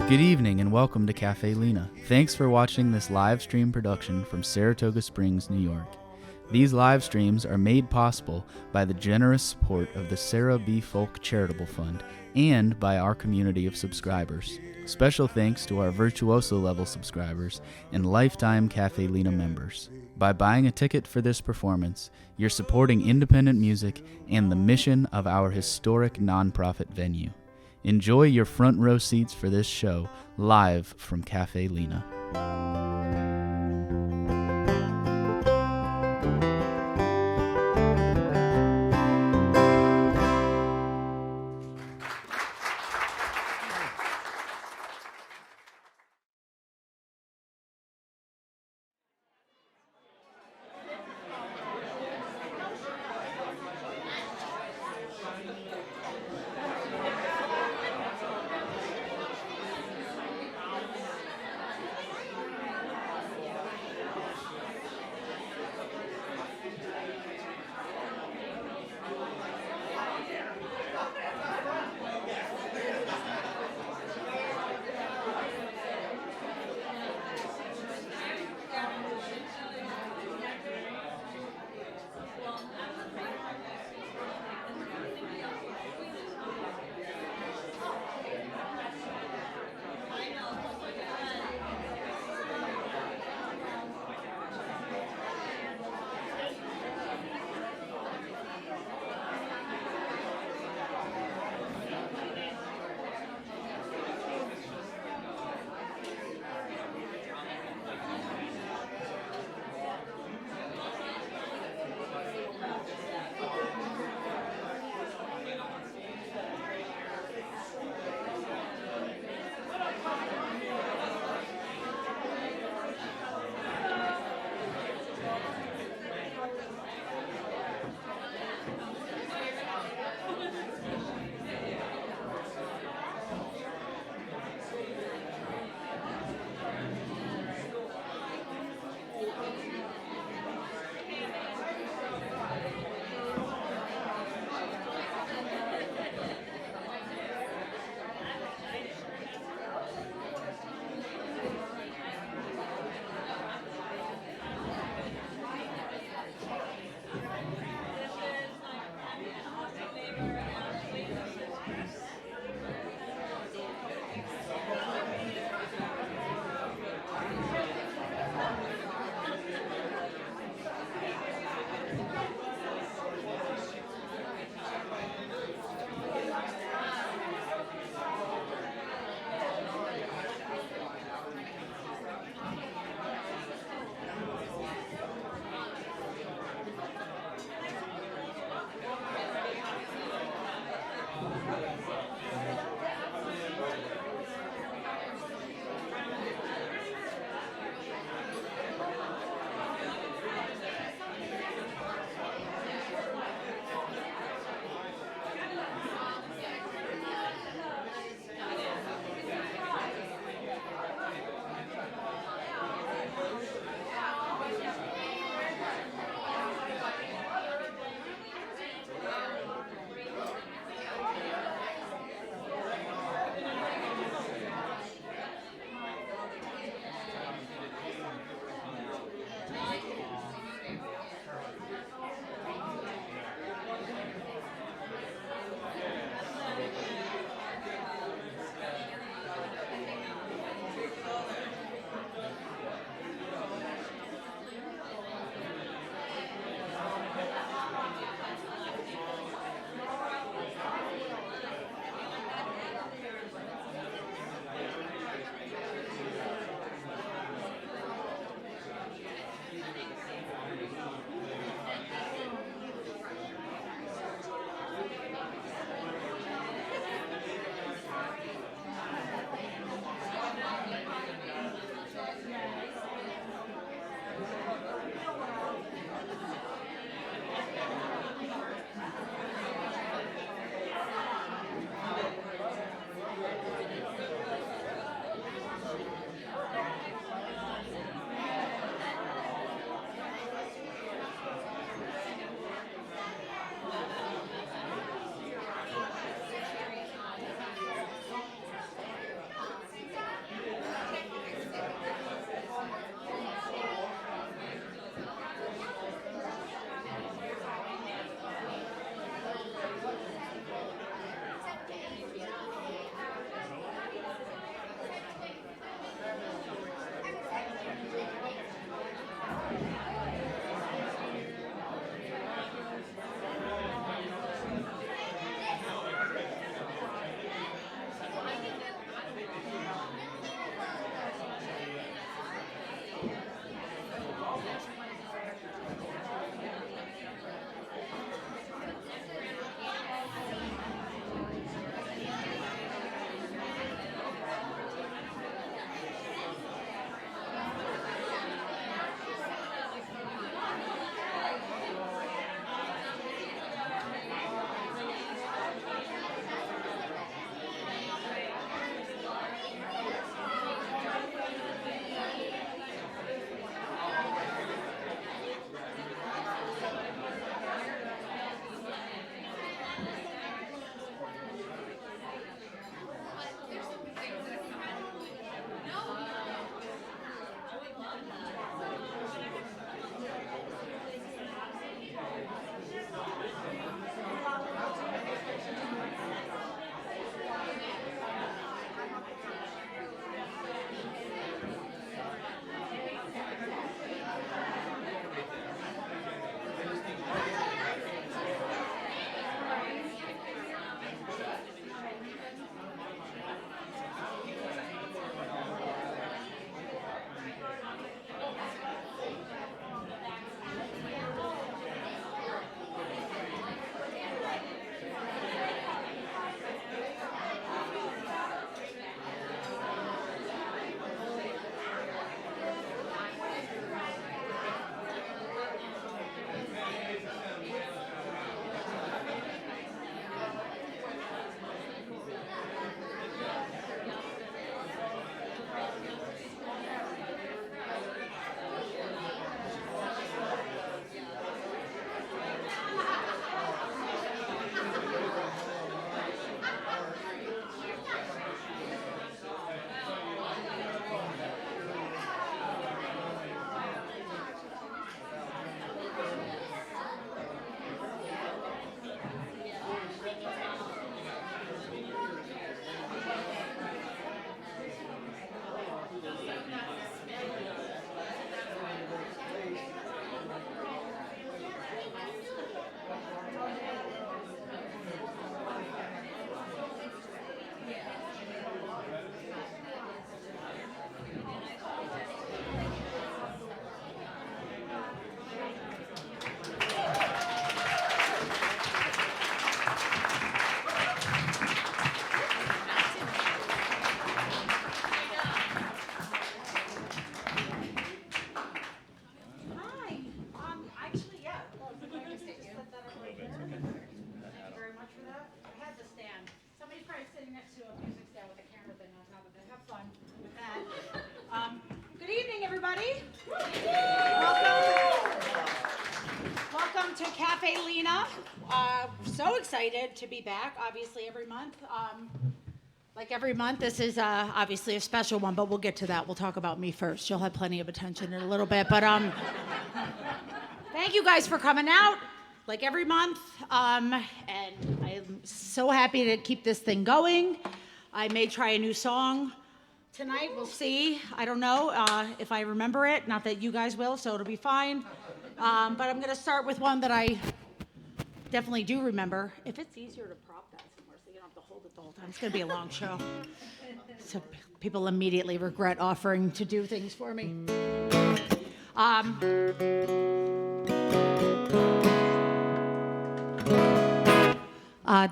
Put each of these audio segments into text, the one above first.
Good evening and welcome to Caffe Lena. Thanks for watching this live stream production from Saratoga Springs, New York. These live streams are made possible by the generous support of the Sarah B. Folk Charitable Fund and by our community of subscribers. Special thanks to our Virtuoso level subscribers and lifetime Caffe Lena members. By buying a ticket for this performance, you're supporting independent music and the mission of our historic nonprofit venue. Enjoy your front row seats for this show, live from Caffe Lena. Caffe Lena. So excited to be back, obviously, every month. Like every month, this is obviously a special one, but we'll get to that. We'll talk about me first. You'll have plenty of attention in a little bit. But thank you guys for coming out, like every month. And I'm so happy to keep this thing going. I may try a new song tonight. We'll see. I don't know if I remember it. Not that you guys will, so it'll be fine. But I'm going to start with one that I definitely do remember. If it's easier to prop that somewhere so you don't have to hold it the whole time. It's going to be a long show. So people immediately regret offering to do things for me.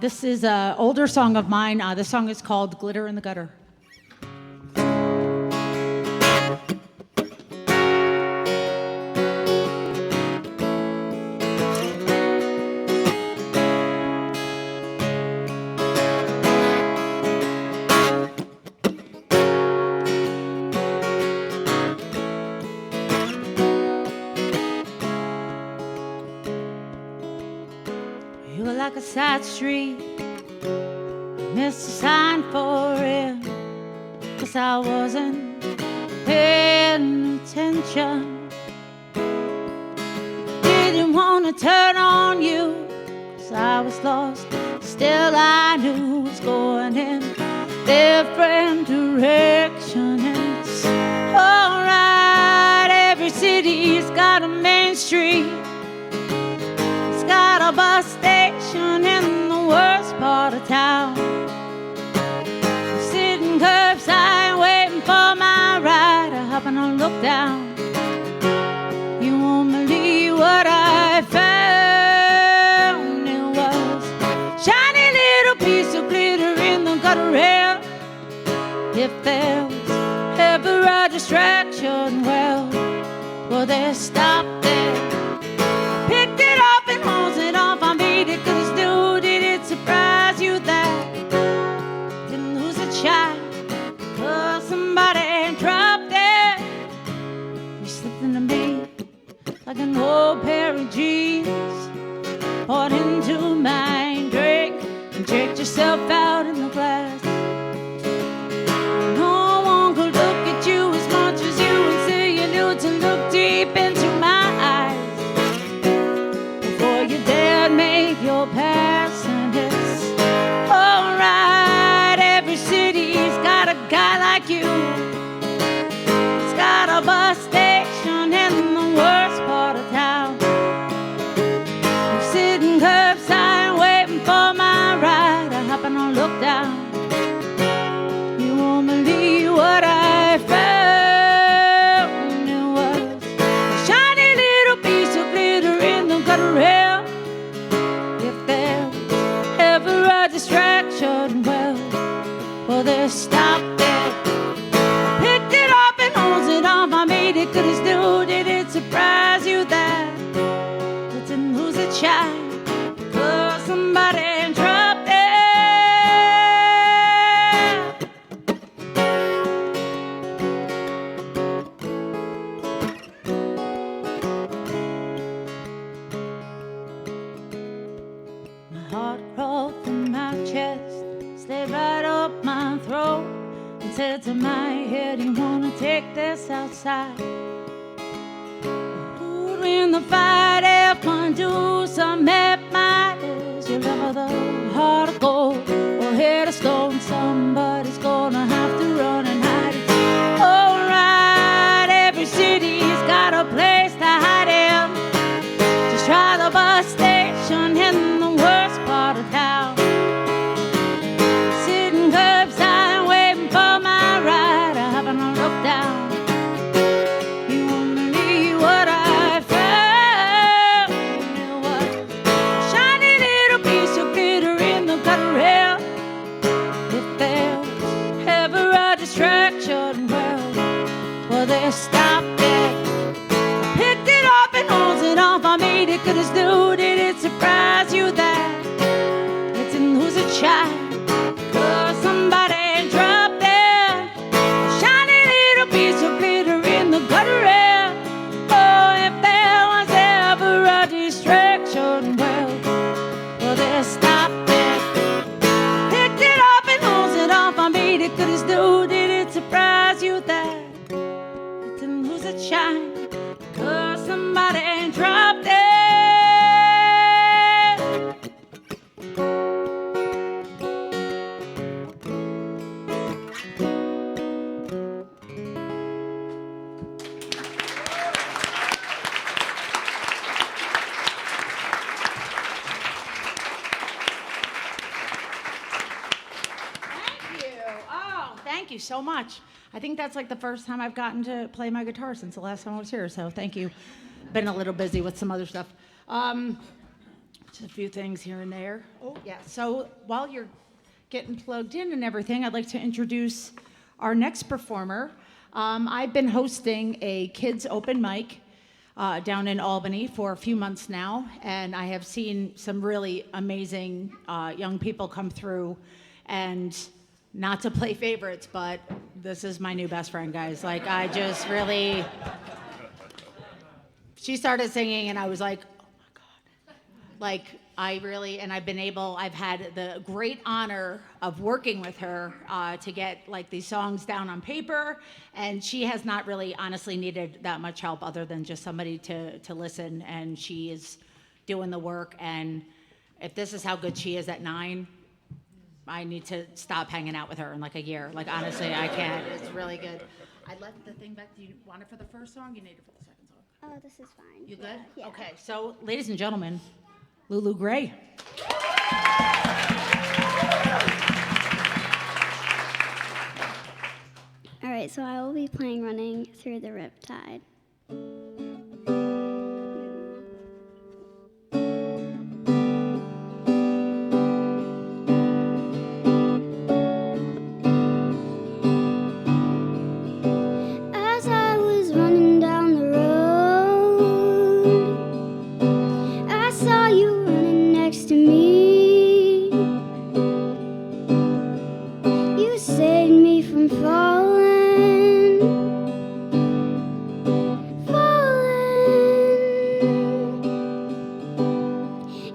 This is an older song of mine. This song is called Glitter in the Gutter. You were like a side street, I missed a sign for it, 'cause I wasn't paying attention. Didn't want to turn on you, 'cause I was lost, still I knew it was going in different direction. It's alright, every city's got a main street, got a bus station in the worst part of town. I'm sitting curbside waiting for my ride. I hop and I look down. You won't believe what I found. It was a shiny little piece of glitter in the gutter rail. If there was ever a distraction, well, they stopped there. Picked it up and hosed it off. I made it 'cause dude, did it surprise you that didn't lose a child? 'Cause somebody dropped it. You slipped into me like an old pair of jeans, poured into my drink and checked yourself out in the glass. No one could look at you as much as you and say you knew to look deep into my eyes. You dared make your pass, and it's alright. Every city's got a guy like you. It's got a bus station in the worst part of town. I'm sitting curbside waiting for my ride. I hop and I look down. You won't believe what I found. It was a shiny little piece of glitter in the gutter rail. Distraction, well, they stopped there. Picked it up and hosed it off. I made it 'cause dude, did it surprise you that I didn't lose a child? 'Cause somebody dropped it. My heart crawled through my chest, slid right up my throat, and said to my head, you wanna take this outside? Who'd win the fight if I do some at my ears? You love the heart of gold or head of stone. Somebody's gonna have to run and hide it. Alright, every city's got a place to hide in. Just try the bus station in the worst part of town. Sitting curbside waiting for my ride. I hop and I look down. You won't believe what I found. It was a you so much. I think that's like the first time I've gotten to play my guitar since the last time I was here, so thank you. Been a little busy with some other stuff. Just a few things here and there. Oh, yeah. So while you're getting plugged in and everything, I'd like to introduce our next performer. I've been hosting a kids open mic down in Albany for a few months now, and I have seen some really amazing young people come through. And not to play favorites, but this is my new best friend, guys. Like, I just really... She started singing, and I was like, oh my God. Like, I've had the great honor of working with her to get like these songs down on paper, and she has not really honestly needed that much help other than just somebody to listen, and she is doing the work. And if this is how good she is at 9, I need to stop hanging out with her in like a year. Like, honestly, I can't. It's really good. I left the thing back. Do you want it for the first song? You need it for the second song? Oh, this is fine. You good? Yeah. Okay, so ladies and gentlemen, Lulu Grey. All right, so I will be playing Running Through the Riptide. As I was running down the road, I saw you running next to me. You saved me from falling, falling.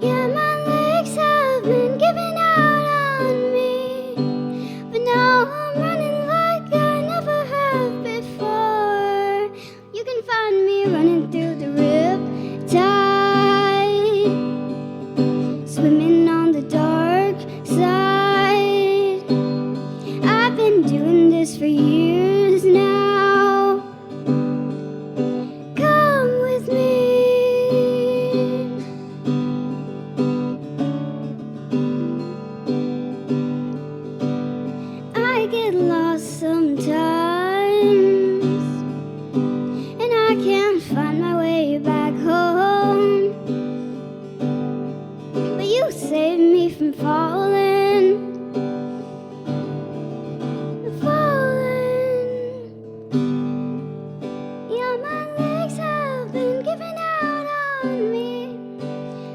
Yeah, my legs have been giving out on me, but now I'm running like I never have before. You can find me running through the riptide, swimming on the dark side. I've been doing this for years now. Come with me. I get lost sometimes, and I can't find my way back home. But you saved me from falling, falling. Yeah, my legs have been giving out on me,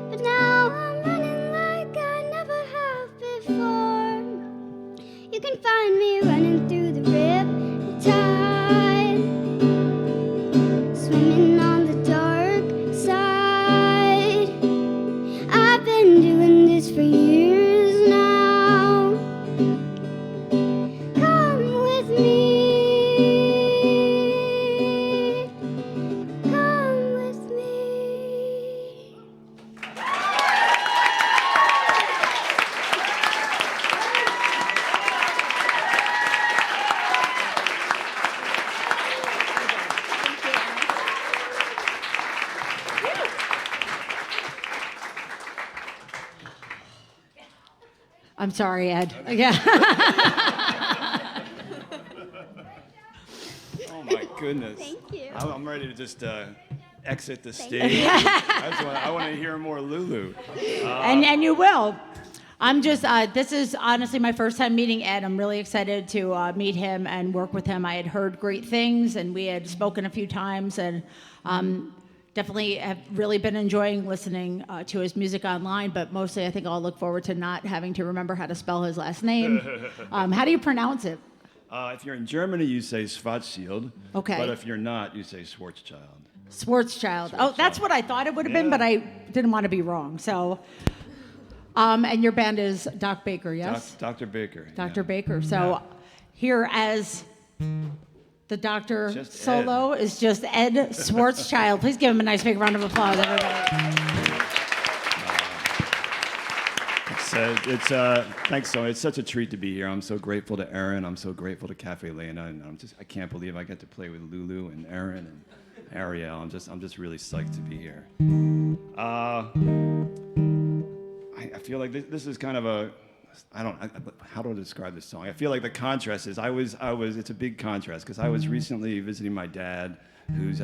but now I'm running like I never have before. You can find me running through the riptide, swimming on the dark side. I've been doing this for years now. Come with me. Come with me. I'm sorry, Ed. Yeah. Oh my goodness. Thank you. I'm ready to just exit the stage. I want to hear more Lulu. And you will. I'm just, this is honestly my first time meeting Ed. I'm really excited to meet him and work with him. I had heard great things, and we had spoken a few times, and definitely have really been enjoying listening to his music online, but mostly I think I'll look forward to not having to remember how to spell his last name. How do you pronounce it? If you're in Germany, you say Schwarzschild. Okay. But if you're not, you say Schwarzschild. Schwarzschild. Oh, that's what I thought it would have been, but I didn't want to be wrong. So, and your band is Doc Baker, yes? Dr. Baker. Dr. yeah. Baker. So here as the doctor Just solo is just Ed Schwarzschild. Please give him a nice big round of applause, everybody. Thanks so much. It's such a treat to be here. I'm so grateful to Erin. I'm so grateful to Caffe Lena, and I can't believe I get to play with Lulu and Erin and Ariel. I'm just really psyched to be here. I feel like this is kind of a how do I describe this song? I feel like the contrast is it's a big contrast because I was recently visiting my dad, who's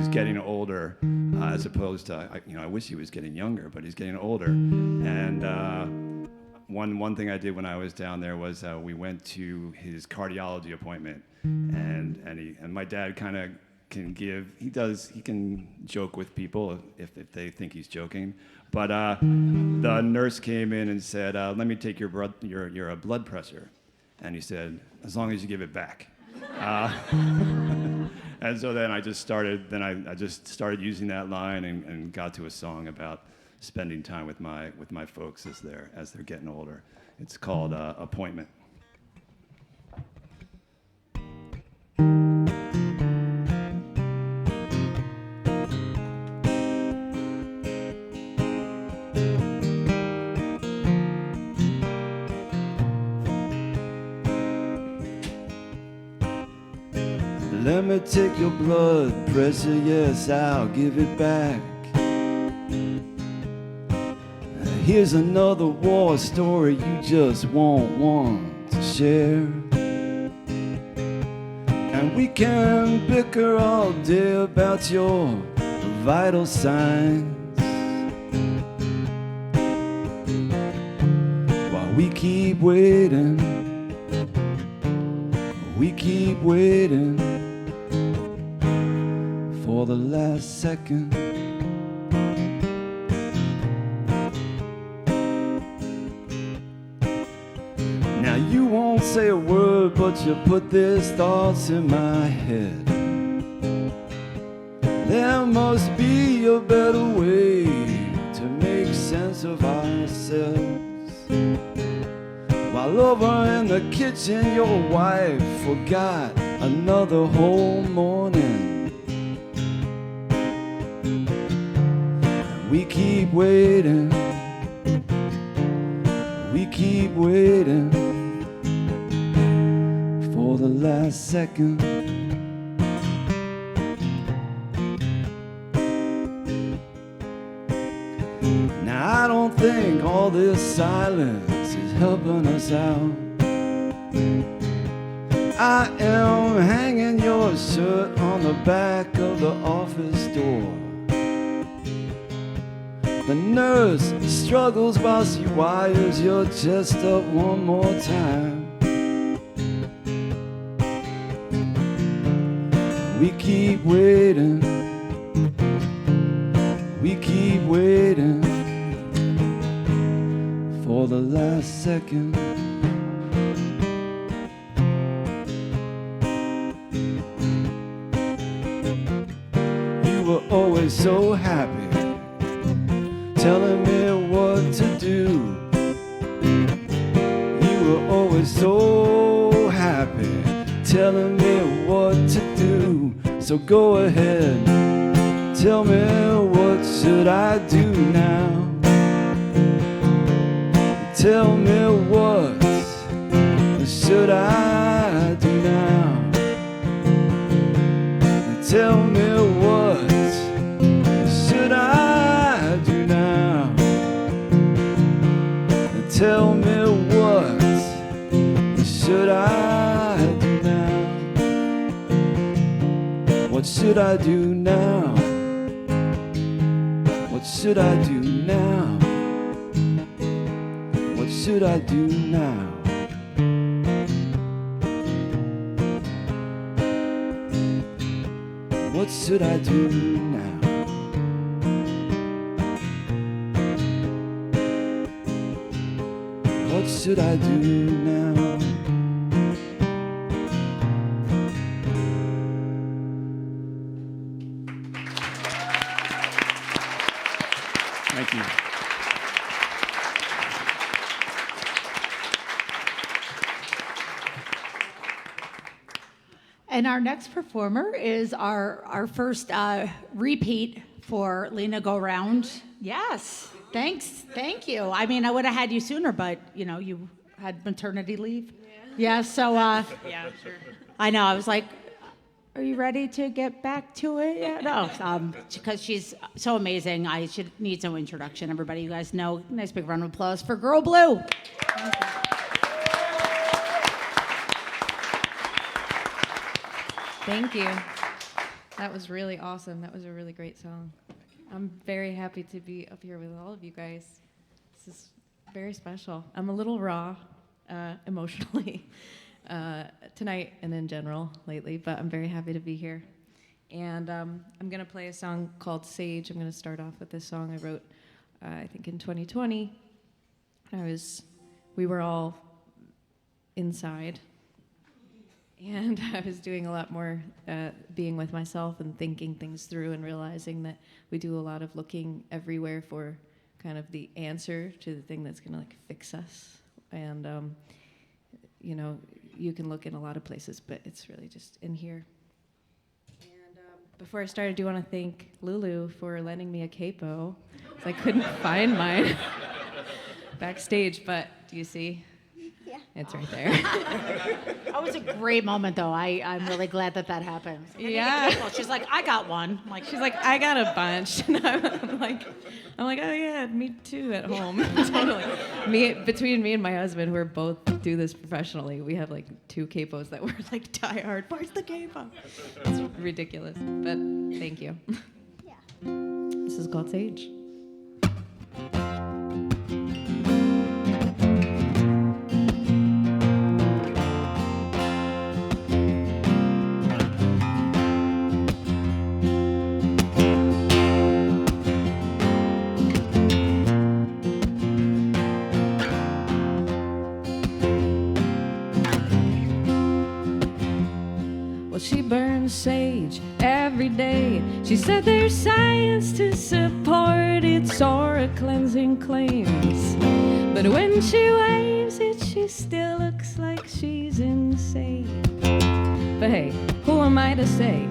getting older, as opposed to I wish he was getting younger, but he's getting older. And one thing I did when I was down there was we went to his cardiology appointment, and my dad kind of can he can joke with people if they think he's joking. But the nurse came in and said, "Let me take your blood pressure," and he said, "As long as you give it back." And so then I just started using that line and got to a song about spending time with my folks as they're getting older. It's called Appointment. Let me take your blood pressure, yes, I'll give it back. Here's another war story you just won't want to share. And we can bicker all day about your vital signs, while we keep waiting for the last second. Now you won't say a word, but you put these thoughts in my head. There must be a better way to make sense of ourselves. While over in the kitchen your wife forgot another whole morning. We keep waiting for the last second. Now I don't think all this silence is helping us out. I am hanging your shirt on the back of the office door. The nurse struggles while she wires your chest up one more time. We keep waiting for the last second. You were always so happy, telling me what to do. You were always so happy, telling me what to do. So go ahead, tell me, what should I do now? Tell me, what should I do now? Tell me, what should I do now? Tell me, what should I do now? What should I do now? What should I do now? What should I do now? What should I do now? What should I do now? Thank you. And our next performer is our first repeat for Lena Go Round. Yes, thanks, thank you. I mean, I would have had you sooner, but you had maternity leave. Yeah, so Yeah, sure. I know. I was like, are you ready to get back to it? Yeah, no, because she's so amazing. I should need no introduction. Everybody, you guys know. Nice big round of applause for Girl Blue. Thank you. That was really awesome. That was a really great song. I'm very happy to be up here with all of you guys. This is very special. I'm a little raw emotionally tonight and in general lately, but I'm very happy to be here. And I'm going to play a song called Sage. I'm going to start off with this song I wrote, I think in 2020. We were all inside. And I was doing a lot more being with myself and thinking things through and realizing that we do a lot of looking everywhere for kind of the answer to the thing that's going to like fix us. And, you know, you can look in a lot of places, but it's really just in here. And before I started, I do want to thank Lulu for lending me a capo. I couldn't find mine backstage, but do you see? Yeah. It's right there. That was a great moment, though. I'm really glad that happened. Yeah. She's like, I got one. She's like, I got a bunch. And I'm like, oh yeah, me too at home. Totally. Between me and my husband, who both do this professionally, we have like 2 capos that were like die hard. Where's the capo? It's ridiculous. But thank you. Yeah. This is called Sage. She burns sage every day. She said there's science to support its aura cleansing claims. But when she waves it, she still looks like she's insane. But hey, who am I to say?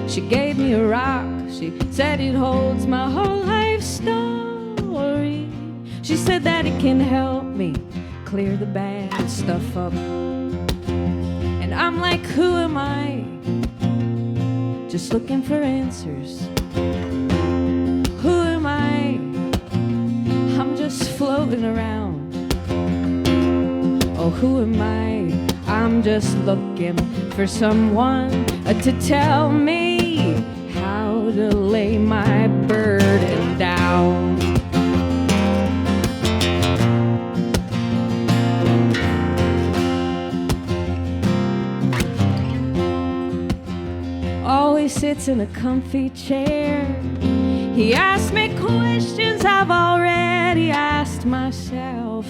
She gave me a rock. She said it holds my whole life story. She said that it can help me clear the bad stuff up. And I'm like, who am I? Just looking for answers. Who am I? I'm just floating around. Oh, who am I? I'm just looking for someone to tell me how to lay my burden down. Always sits in a comfy chair. He asks me questions I've already asked myself.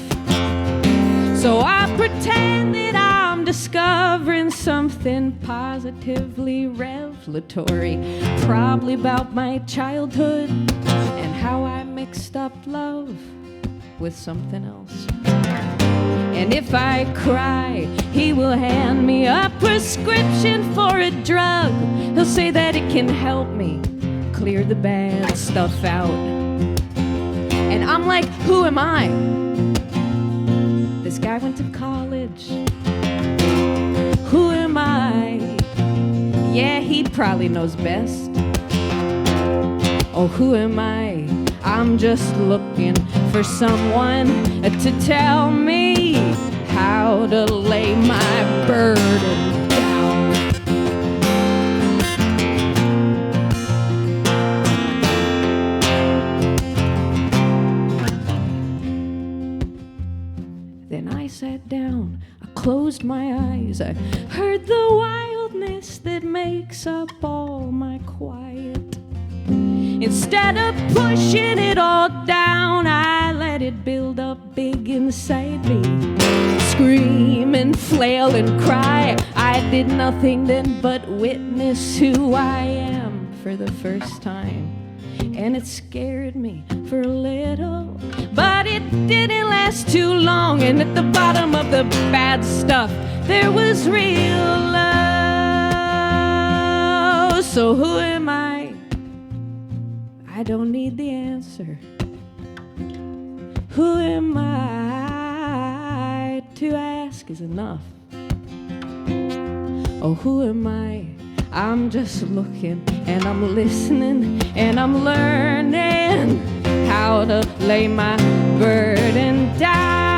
So I pretend that I'm discovering something positively revelatory, probably about my childhood and how I mixed up love with something else. And if I cry, he will hand me a prescription for a drug. He'll say that it can help me clear the bad stuff out. And I'm like, who am I? This guy went to college. Who am I? Yeah, he probably knows best. Oh, who am I? I'm just looking for someone to tell me how to lay my burden down. Then I sat down, I closed my eyes, I heard the wildness that makes up all my quiet. Instead of pushing it all down, I let it build up big inside me. Scream and flail and cry. I did nothing then but witness who I am for the first time. And it scared me for a little, but it didn't last too long. And at the bottom of the bad stuff, there was real love. So who am I? I don't need the answer. Who am I? To ask is enough. Oh, who am I? I'm just looking and I'm listening and I'm learning how to lay my burden down.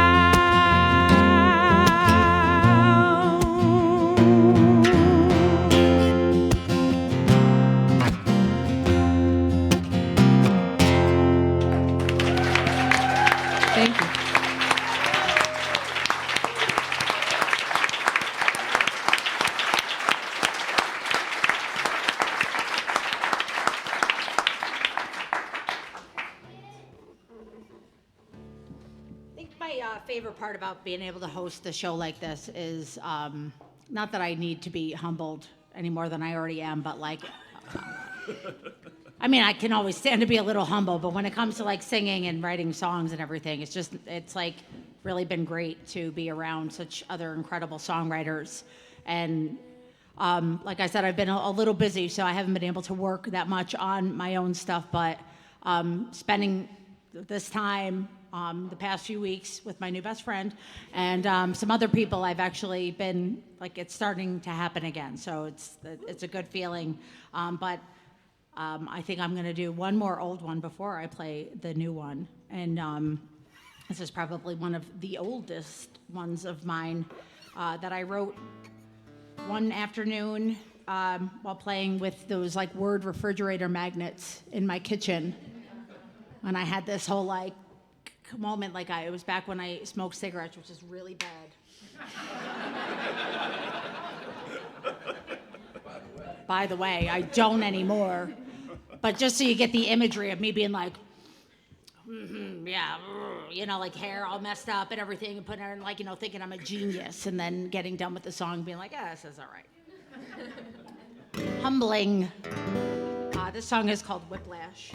My favorite part about being able to host a show like this is not that I need to be humbled any more than I already am, but like, I mean, I can always stand to be a little humble, but when it comes to like singing and writing songs and everything, it's like really been great to be around such other incredible songwriters. And like I said, I've been a little busy, so I haven't been able to work that much on my own stuff, but spending this time the past few weeks with my new best friend and some other people, I've actually been like, it's starting to happen again. So it's a good feeling. But I think I'm going to do one more old one before I play the new one. And this is probably one of the oldest ones of mine that I wrote one afternoon while playing with those like word refrigerator magnets in my kitchen. And I had this whole like moment, like it was back when I smoked cigarettes, which is really bad. By the way, I don't anymore. But just so you get the imagery of me being like, yeah, you know, like hair all messed up and everything, and putting it, like, you know, thinking I'm a genius, and then getting done with the song, being like, yeah, this is all right. Humbling. This song is called Whiplash.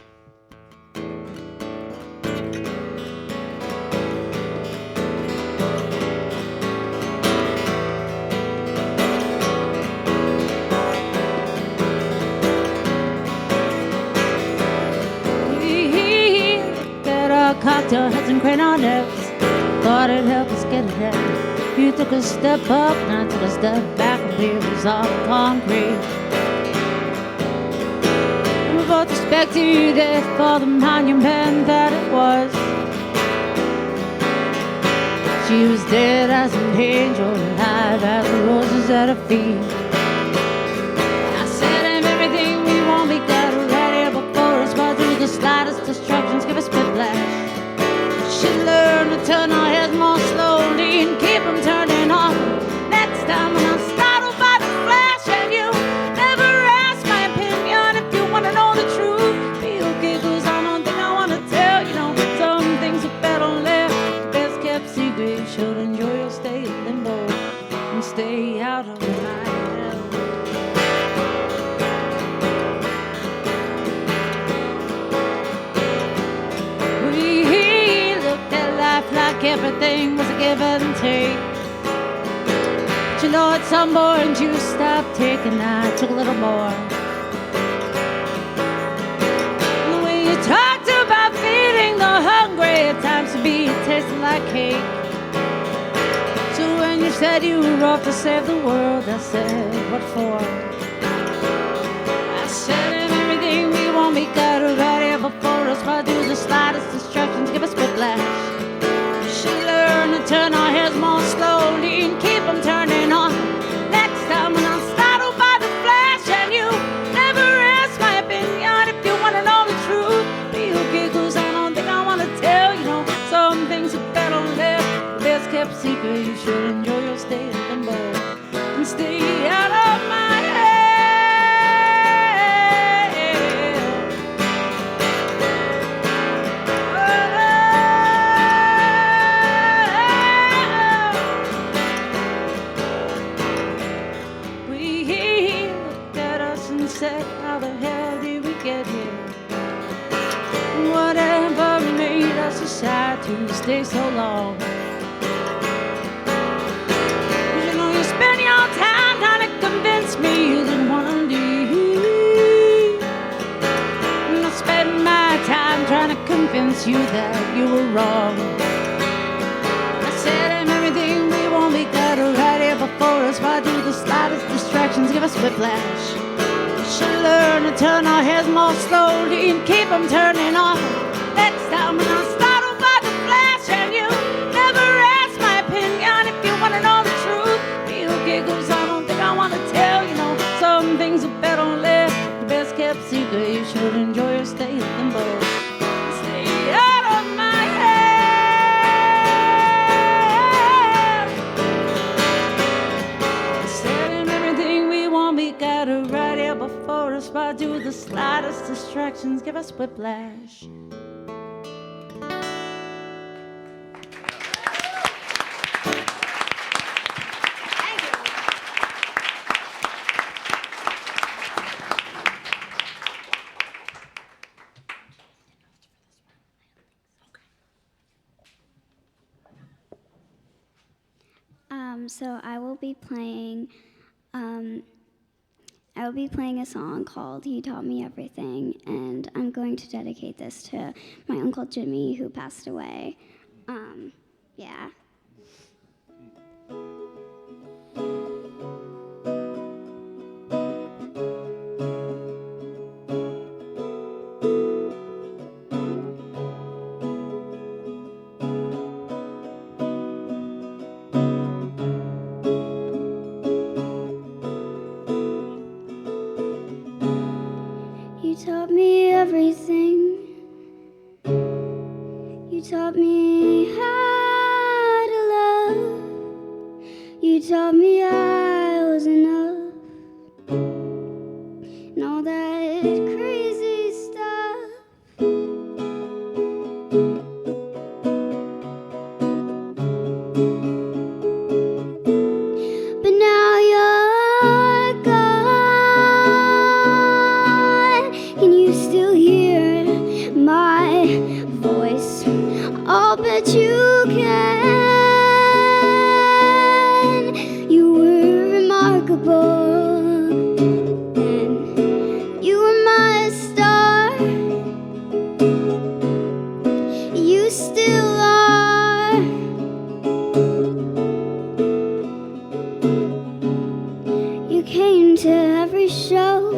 Cocktail heads and crayon necks. Thought it'd help us get ahead. You took a step up, and I took a step back, and we was off concrete. And we both expected it for the monument that it was. She was dead as an angel, alive as the roses at her feet. I said, and everything we want, we got it right here before us. But through the slightest distractions, give us whiplash. She learned to turn our heads more slowly and keep them turning off. Next time when I'm startled by the flash, and you never ask my opinion if you want to know the truth. Be okay, 'cause I don't think I want to tell. You know, some things are better left the best kept secret. You should enjoy your stay in limbo and stay out of my hell. Like everything was a give and take. But you know, at some point you stopped taking. I took a little more. And when you talked about feeding the hungry, at times to be tasting like cake. So when you said you were off to save the world, I said, what for? I said, and everything we want, we got it right here before us. Why do the slightest distractions give us whiplash? She learned to turn our heads more slowly and keep them turning on. Next time when I'm startled by the flash, and you never ask my opinion if you want to know the truth. Be okay, 'cause I don't think I want to tell. You know, some things are better left the best kept secret. You should enjoy your stay in limbo and stay out of my head. Said, how the hell did we get here? Whatever made us decide to stay so long? You know, you spend your time trying to convince me you didn't want to leave. And I spend my time trying to convince you that you were wrong. I said, and everything we want, we got it right here before us. Why do the slightest distractions give us whiplash? Should learn to turn our heads more slowly and keep them turning off. Next time when I'm startled by the flash, and you never ask my opinion if you want to know the truth. Be okay, 'cause I don't think I want to tell. You know, some things are better left the best kept secret. You should enjoy your stay in limbo. Stay out of my head. Said in everything we want, we got it right here before us. Why do the slightest distractions give us whiplash? So I will be playing a song called He Taught Me Everything, and I'm going to dedicate this to my Uncle Jimmy who passed away. Yeah. You taught me everything. You taught me how to love. You taught me I was enough. And all that crazy stuff. But now you're gone. Can you still hear my voice? I'll bet you can. You were remarkable, and you were my star. You still are. You came to every show.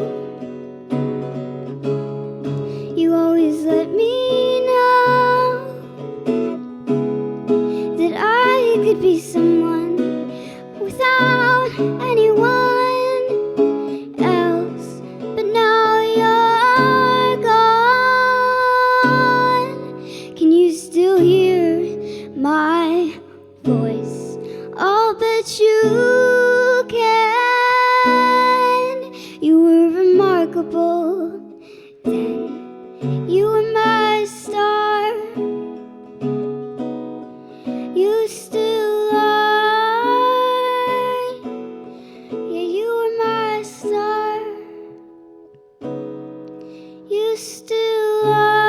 You always let me know that I could be someone without anyone else. But now you're gone. Can you still hear my voice? I'll bet you can. You were remarkable then. You were my star. You still are. Yeah, you were my star. You still are.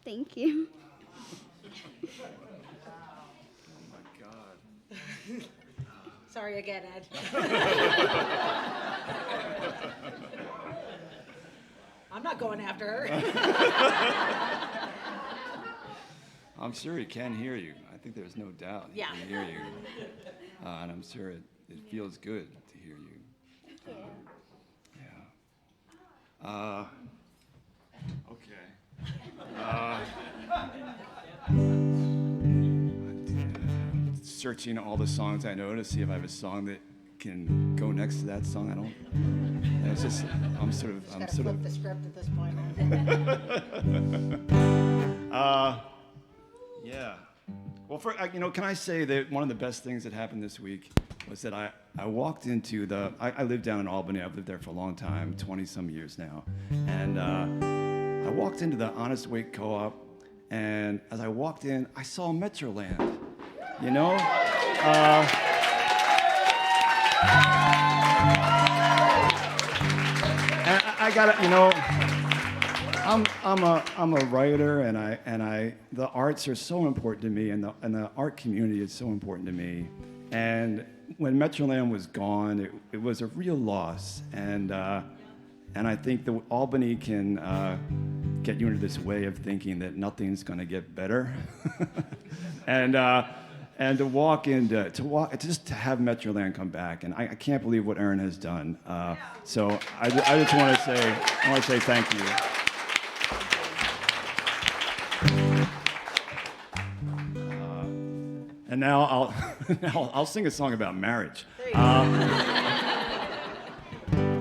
Thank you. Sorry again, Ed. I'm not going after her. I'm sure he can hear you. I think there's no doubt he Yeah. can hear you. And I'm sure it feels good to hear you. Yeah. Okay. Searching all the songs I know to see if I have a song that can go next to that song. I don't. It's just I'm sort of Flip the script at this point. Yeah. Well, can I say that one of the best things that happened this week was that I walked into I live down in Albany. I've lived there for a long time, 20-some years now. And I walked into the Honest Weight Co-op, and as I walked in, I saw Metroland, you know? And I gotta, I'm a writer, and the arts are so important to me, and the art community is so important to me. And when Metroland was gone, it was a real loss. And I think that Albany can get you into this way of thinking that nothing's going to get better, and to just to have Metroland come back, and I can't believe what Erin has done. So I just want to say thank you. And now I'll sing a song about marriage.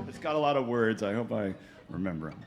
It's got a lot of words. I hope I remember them.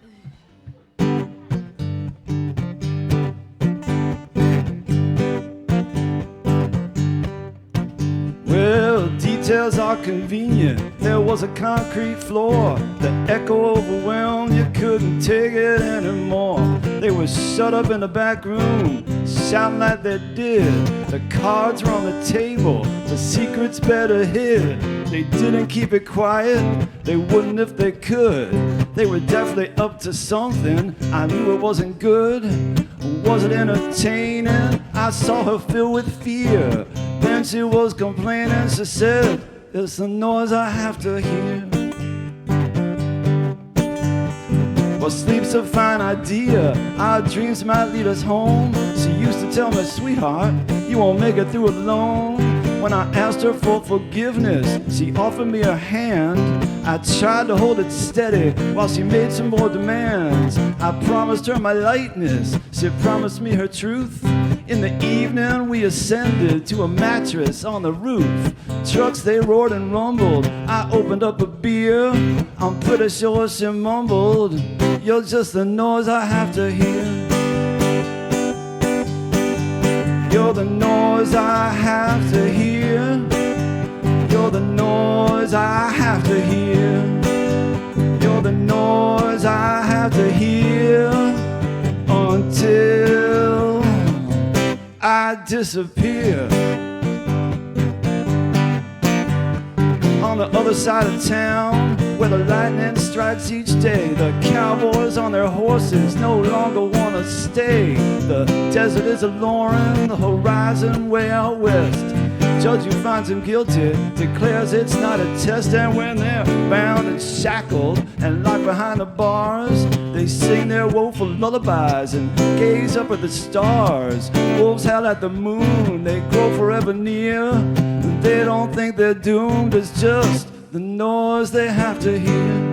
Well, deep Hotels are convenient. There was a concrete floor. The echo overwhelmed. You couldn't take it anymore. They were shut up in the back room, shouting like they did. The cards were on the table, the secrets better hid. They didn't keep it quiet, they wouldn't if they could. They were definitely up to something, I knew it wasn't good. Was it entertaining? I saw her filled with fear. Then she was complaining, she said, it's the noise I have to hear. Well, sleep's a fine idea, our dreams might lead us home. She used to tell me, sweetheart, you won't make it through alone. When I asked her for forgiveness, she offered me a hand. I tried to hold it steady while she made some more demands. I promised her my lightness, she promised me her truth. In the evening we ascended to a mattress on the roof. Trucks they roared and rumbled, I opened up a beer. I'm pretty sure she mumbled, you're just the noise I have to hear. You're the noise I have to hear. You're the noise I have to hear. You're the noise I have to hear until I disappear. On the other side of town, where the lightning strikes each day, the cowboys on their horses no longer want to stay. The desert is alluring, the horizon way out west. Judge who finds him guilty declares it's not a test. And when they're bound and shackled and locked behind the bars, they sing their woeful lullabies and gaze up at the stars. Wolves howl at the moon, they grow forever near. They don't think they're doomed, it's just the noise they have to hear.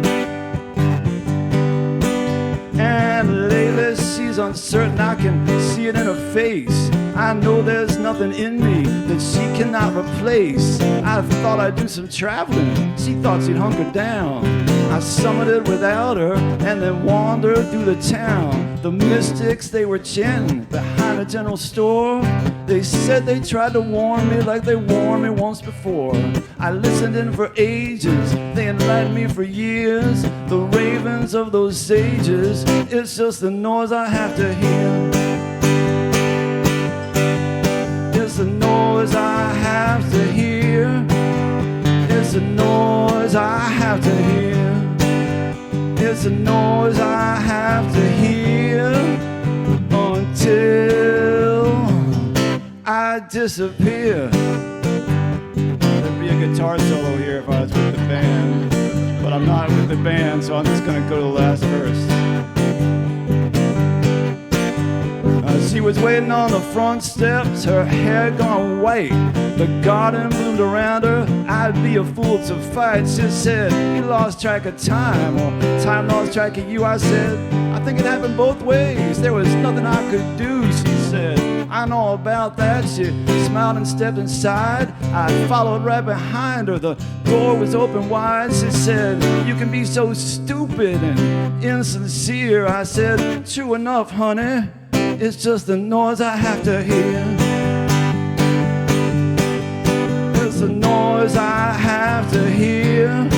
And lately she's uncertain, I can see it in her face. I know there's nothing in me that she cannot replace. I thought I'd do some traveling, she thought she'd hunker down. I summited without her and then wandered through the town. The mystics, they were chanting behind a general store. They said they tried to warn me like they warned me once before. I listened in for ages, they enlightened me for years. The ravens of those sages, it's just the noise I have to hear. It's the noise I have to hear. It's the noise I have to hear. It's the noise I have to hear until I disappear. There'd be a guitar solo here if I was with the band, but I'm not with the band, so I'm just gonna go to the last verse. She was waiting on the front steps, her hair gone white. The garden bloomed around her, I'd be a fool to fight. She said, you lost track of time, or time lost track of you. I said, I think it happened both ways. There was nothing I could do, she said. I know about that. She smiled and stepped inside. I followed right behind her. The door was open wide. She said, you can be so stupid and insincere. I said, true enough, honey. It's just the noise I have to hear. It's the noise I have to hear.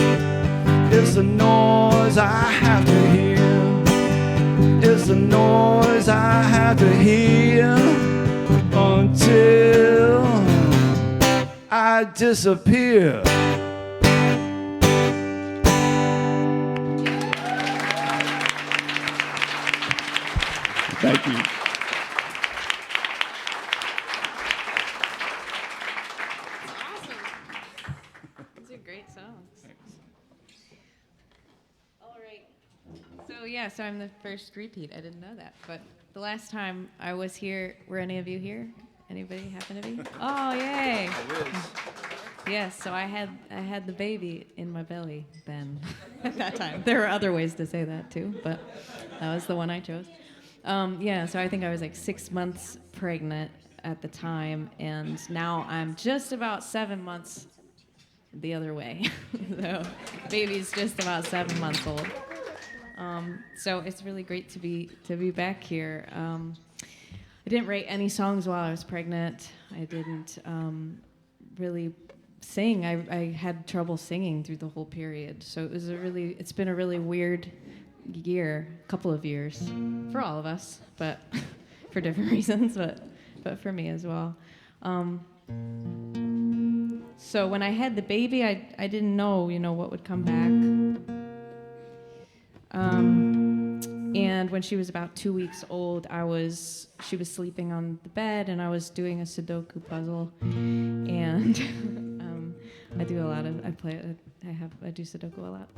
It's the noise I have to hear. It's the noise I have to hear until I disappear. Thank you. So I'm the first repeat. I didn't know that. But the last time I was here, were any of you here? Anybody happen to be? Oh, yay. Yes, so I had the baby in my belly then at that time. There are other ways to say that too, but that was the one I chose. So I think I was like 6 months pregnant at the time, and now I'm just about 7 months the other way. So baby's just about 7 months old. So it's really great to be back here. I didn't write any songs while I was pregnant. I didn't really sing. I had trouble singing through the whole period. So it's been a really weird couple of years for all of us, but for different reasons, but for me as well. So when I had the baby, I didn't know, what would come back. And when she was about 2 weeks old, she was sleeping on the bed, and I was doing a Sudoku puzzle, and I do Sudoku a lot.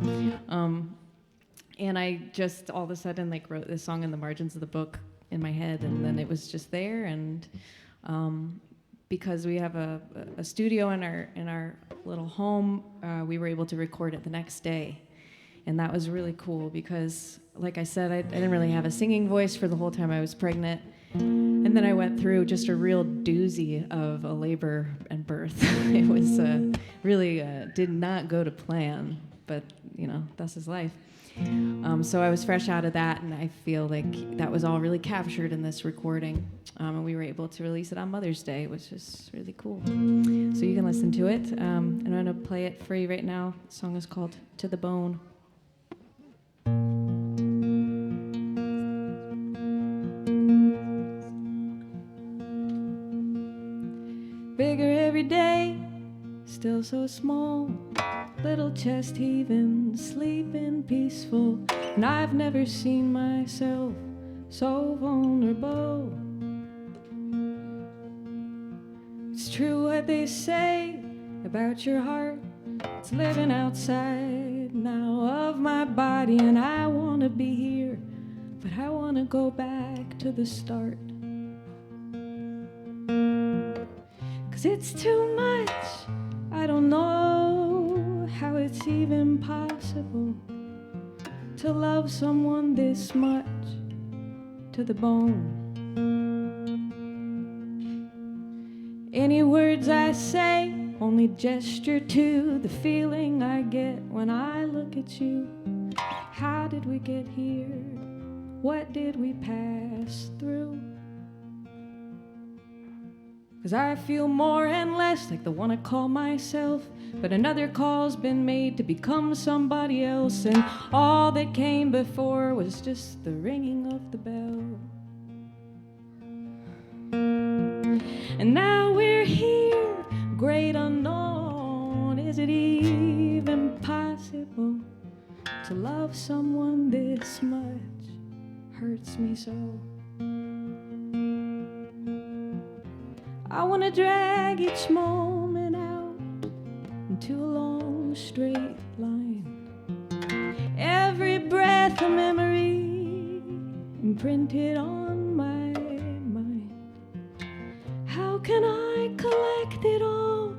And I just all of a sudden wrote this song in the margins of the book in my head, and then it was just there. And because we have a studio in our little home, we were able to record it the next day, and that was really cool because, like I said, I didn't really have a singing voice for the whole time I was pregnant. And then I went through just a real doozy of a labor and birth. It was really did not go to plan, but thus is life. So I was fresh out of that, and I feel like that was all really captured in this recording. And we were able to release it on Mother's Day, which is really cool. So you can listen to it. And I'm going to play it for you right now. The song is called To the Bone. Bigger every day, still so small, little chest heaving, sleeping peaceful, and I've never seen myself so vulnerable. It's true what they say about your heart, it's living outside now of my body, and I want to be here, but I want to go back to the start. 'Cause it's too much, I don't know how it's even possible to love someone this much to the bone. Any words I say only gesture to the feeling I get when I look at you. How did we get here? What did we pass through? 'Cause I feel more and less like the one I call myself, but another call's been made to become somebody else, and all that came before was just the ringing of the bell. And now we're here, great unknown. Is it even possible to love someone this much? Hurts me so. I wanna drag each moment out into a long straight line. Every breath a memory imprinted on my mind. How can I collect it all,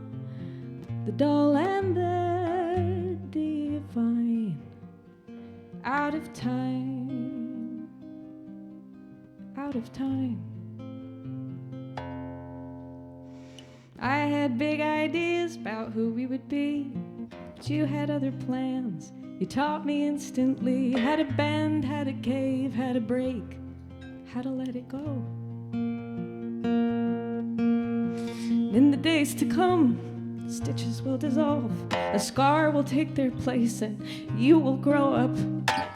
the dull and the divine? Out of time, out of time. I had big ideas about who we would be, but you had other plans. You taught me instantly how to bend, how to cave, how to break, how to let it go. In the days to come, stitches will dissolve, a scar will take their place, and you will grow up,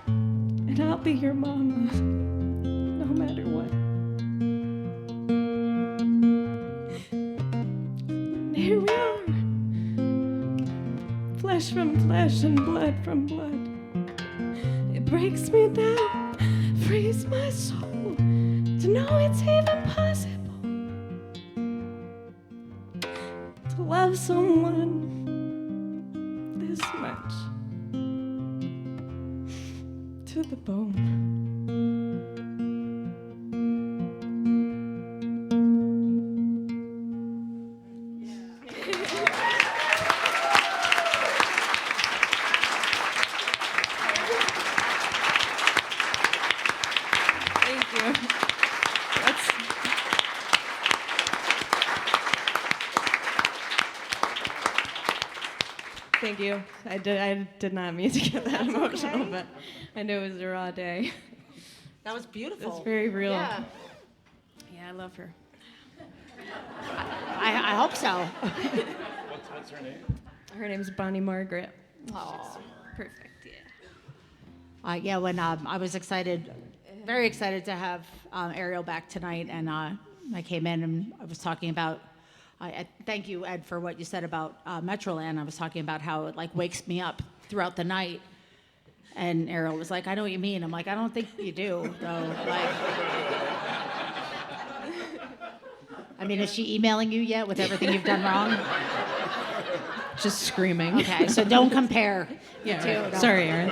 and I'll be your mama, no matter what. Here we are, flesh from flesh and blood from blood. It breaks me down, frees my soul to know it's even possible to love someone this much to the bone. Thank you. I did not mean to get that emotional, but I knew it was a raw day. That was beautiful. It's very real. Yeah, Yeah, I love her. I hope so. What's her name? Her name's Bonnie Margaret. Oh. Perfect, yeah. Yeah, when I was excited, very excited to have Ariel back tonight, and I came in and I was talking about. I thank you, Ed, for what you said about Metroland. I was talking about how it like wakes me up throughout the night, and Ariel was like, "I know what you mean." I'm like, "I don't think you do, though." Like, I mean, is she emailing you yet with everything you've done wrong? Just screaming. Okay, so don't compare. Yeah, the two. right. No. Sorry, Erin.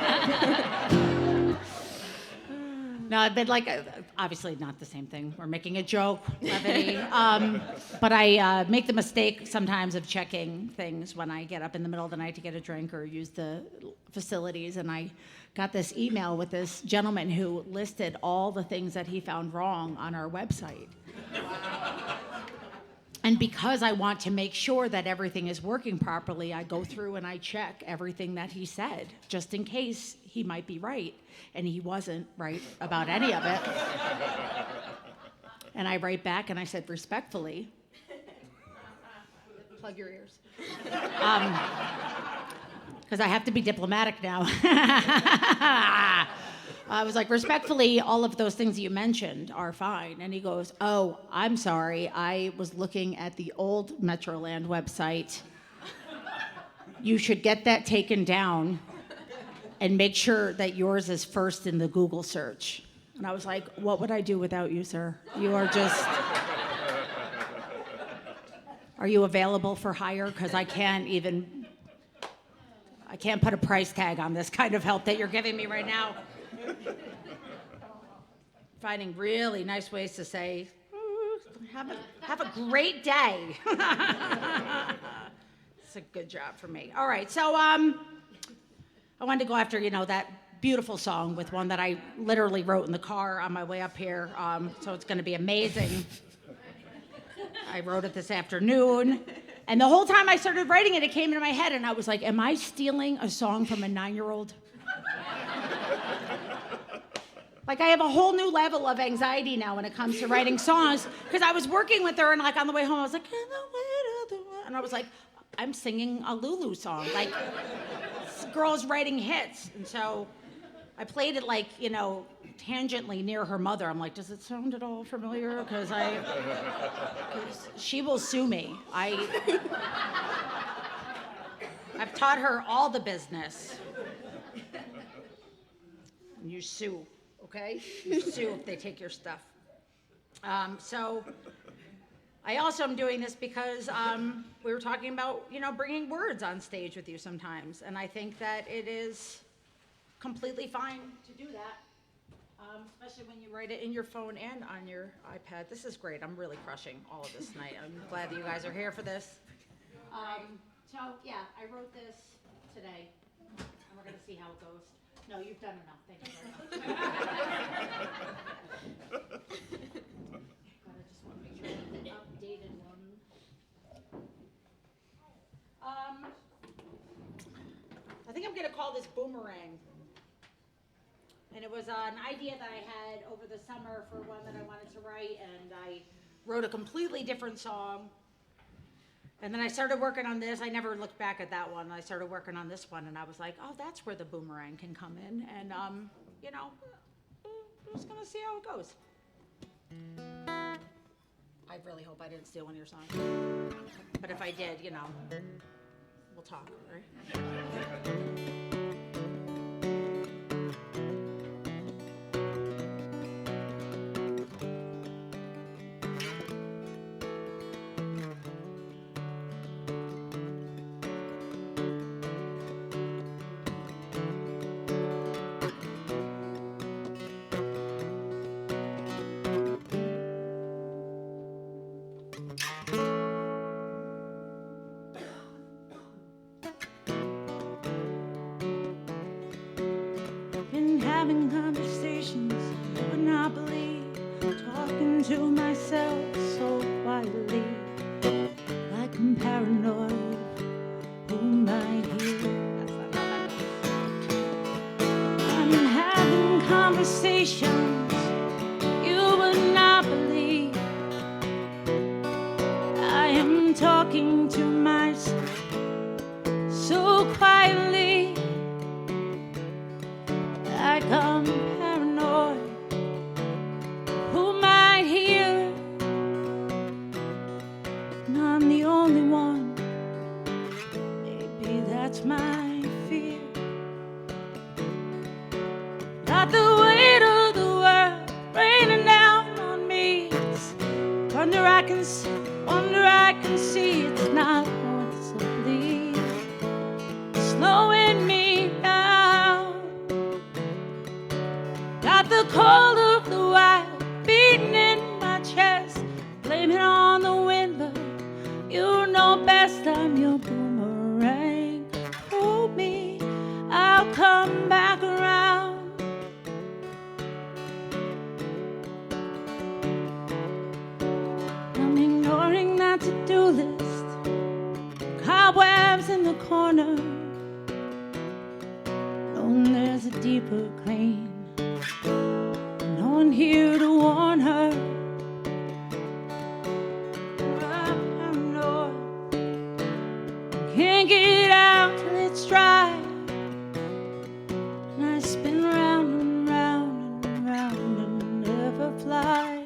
No, I've been like, obviously not the same thing. We're making a joke, levity. But I make the mistake sometimes of checking things when I get up in the middle of the night to get a drink or use the facilities. And I got this email with this gentleman who listed all the things that he found wrong on our website. And because I want to make sure that everything is working properly, I go through and I check everything that he said, just in case he might be right. And he wasn't right about any of it. And I write back and I said, respectfully, plug your ears. Because I have to be diplomatic now. I was like, respectfully, all of those things you mentioned are fine. And he goes, oh, I'm sorry. I was looking at the old Metroland website. You should get that taken down and make sure that yours is first in the Google search. And I was like, what would I do without you, sir? You are just... Are you available for hire? Because I can't put a price tag on this kind of help that you're giving me right now. Finding really nice ways to say, have a great day. It's a good job for me. All right, so I wanted to go after, that beautiful song with one that I literally wrote in the car on my way up here, so it's going to be amazing. I wrote it this afternoon, and the whole time I started writing it, it came into my head, and I was like, am I stealing a song from a 9-year-old? Like, I have a whole new level of anxiety now when it comes to writing songs, because I was working with her, and like on the way home, I was like, and I was like, I'm singing a Lulu song. Like, this girl's writing hits. And so I played it like, tangentially near her mother. I'm like, does it sound at all familiar? Because she will sue me. I've taught her all the business. And you sue. Okay? You sue if they take your stuff. So I also am doing this because we were talking about, bringing words on stage with you sometimes. And I think that it is completely fine to do that, especially when you write it in your phone and on your iPad. This is great. I'm really crushing all of this tonight. I'm glad that you guys are here for this. So, yeah, I wrote this today, and we're going to see how it goes. No, you've done enough. Thank you very much. But I just want to make sure I have the updated one. I think I'm going to call this Boomerang. And it was an idea that I had over the summer for one that I wanted to write, and I wrote a completely different song. And then I started working on this. I never looked back at that one. I started working on this one, and I was like, oh, that's where the boomerang can come in. And, we're just going to see how it goes. I really hope I didn't steal one of your songs. But if I did, we'll talk, right? Having conversations, but not believe, talking to myself so quietly, like I'm paranoid. Who might hear? I'm having conversations you would not believe. I am talking to myself become paranoid. Who might hear? And I'm the only one. Maybe that's my fear. Not the weight of the world raining down on me. It's wonder I can see it's not possibly slowing me down. Got the cold of the wild beating in my chest. Blame it on the wind, but you know best. I'm your boomerang. Hold me, I'll come back around. I'm ignoring that to-do list. Cobwebs in the corner. Knowing there's a deeper claim. No one here to warn her. I'm paranoid. Can't get out till it's dry. And I spin round and round and round and never fly.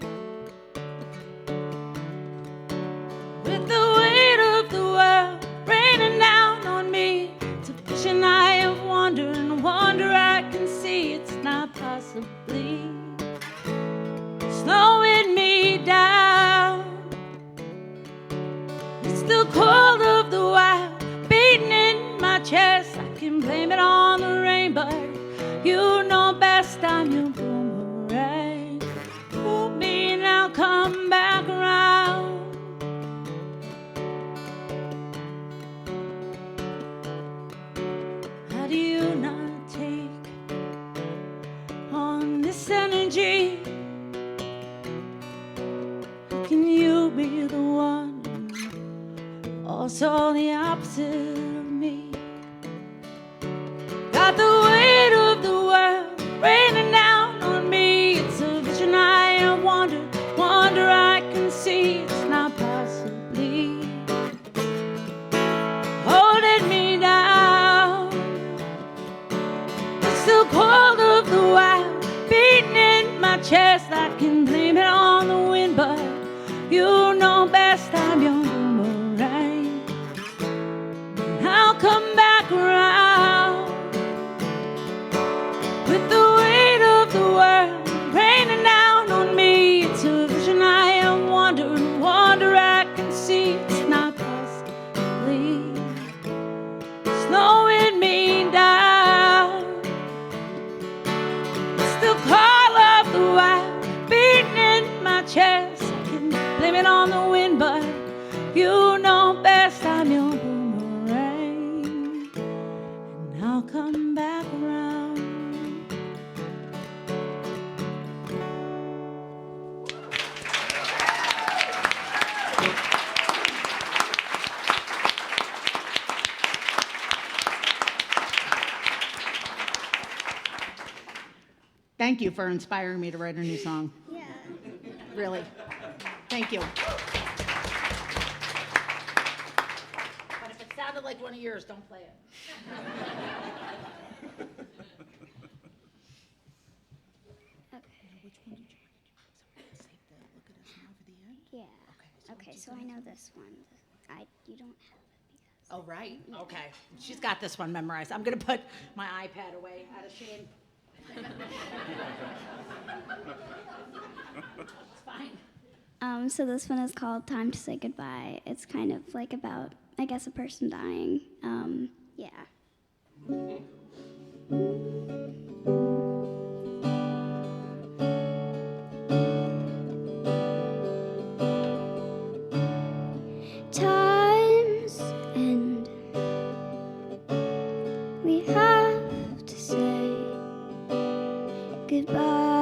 With the weight of the world raining down on me, it's a vision I have wandered and wonder I can see it's not possibly slowing me down. It's the cold of the wild beating in my chest. I can blame it on the rain, but you know best. I'm your boomerang. Hold me and I'll come back around. How do you not take on this energy? How can you be the one, also the opposite of me? Got the weight of the world raining down on me. It's a vision I have wandered, wonder I can see it's not possibly holding me down. It's the cold of the wild beating in my chest. I can blame it on the wind, but you know best. I'm your boomerang. And I'll come back around. With the weight of the world raining down on me, it's a vision I have wandered and wonder I can see it's not possibly slowing me down. It's the call of the wild beating in my chest. I can blame it on the wind, but you know best. I'm your boomerang, and I'll come back around. Thank you for inspiring me to write a new song. Yeah. Really. Thank you. But if it sounded like one of yours, don't play it. Yeah. Okay, so I know this one. You don't have it because. Oh, right. Okay. She's got this one memorized. I'm going to put my iPad away out of shame. It's fine. So this one is called Time to Say Goodbye. It's kind of like about, I guess, a person dying. Yeah. Times end. We have to say goodbye.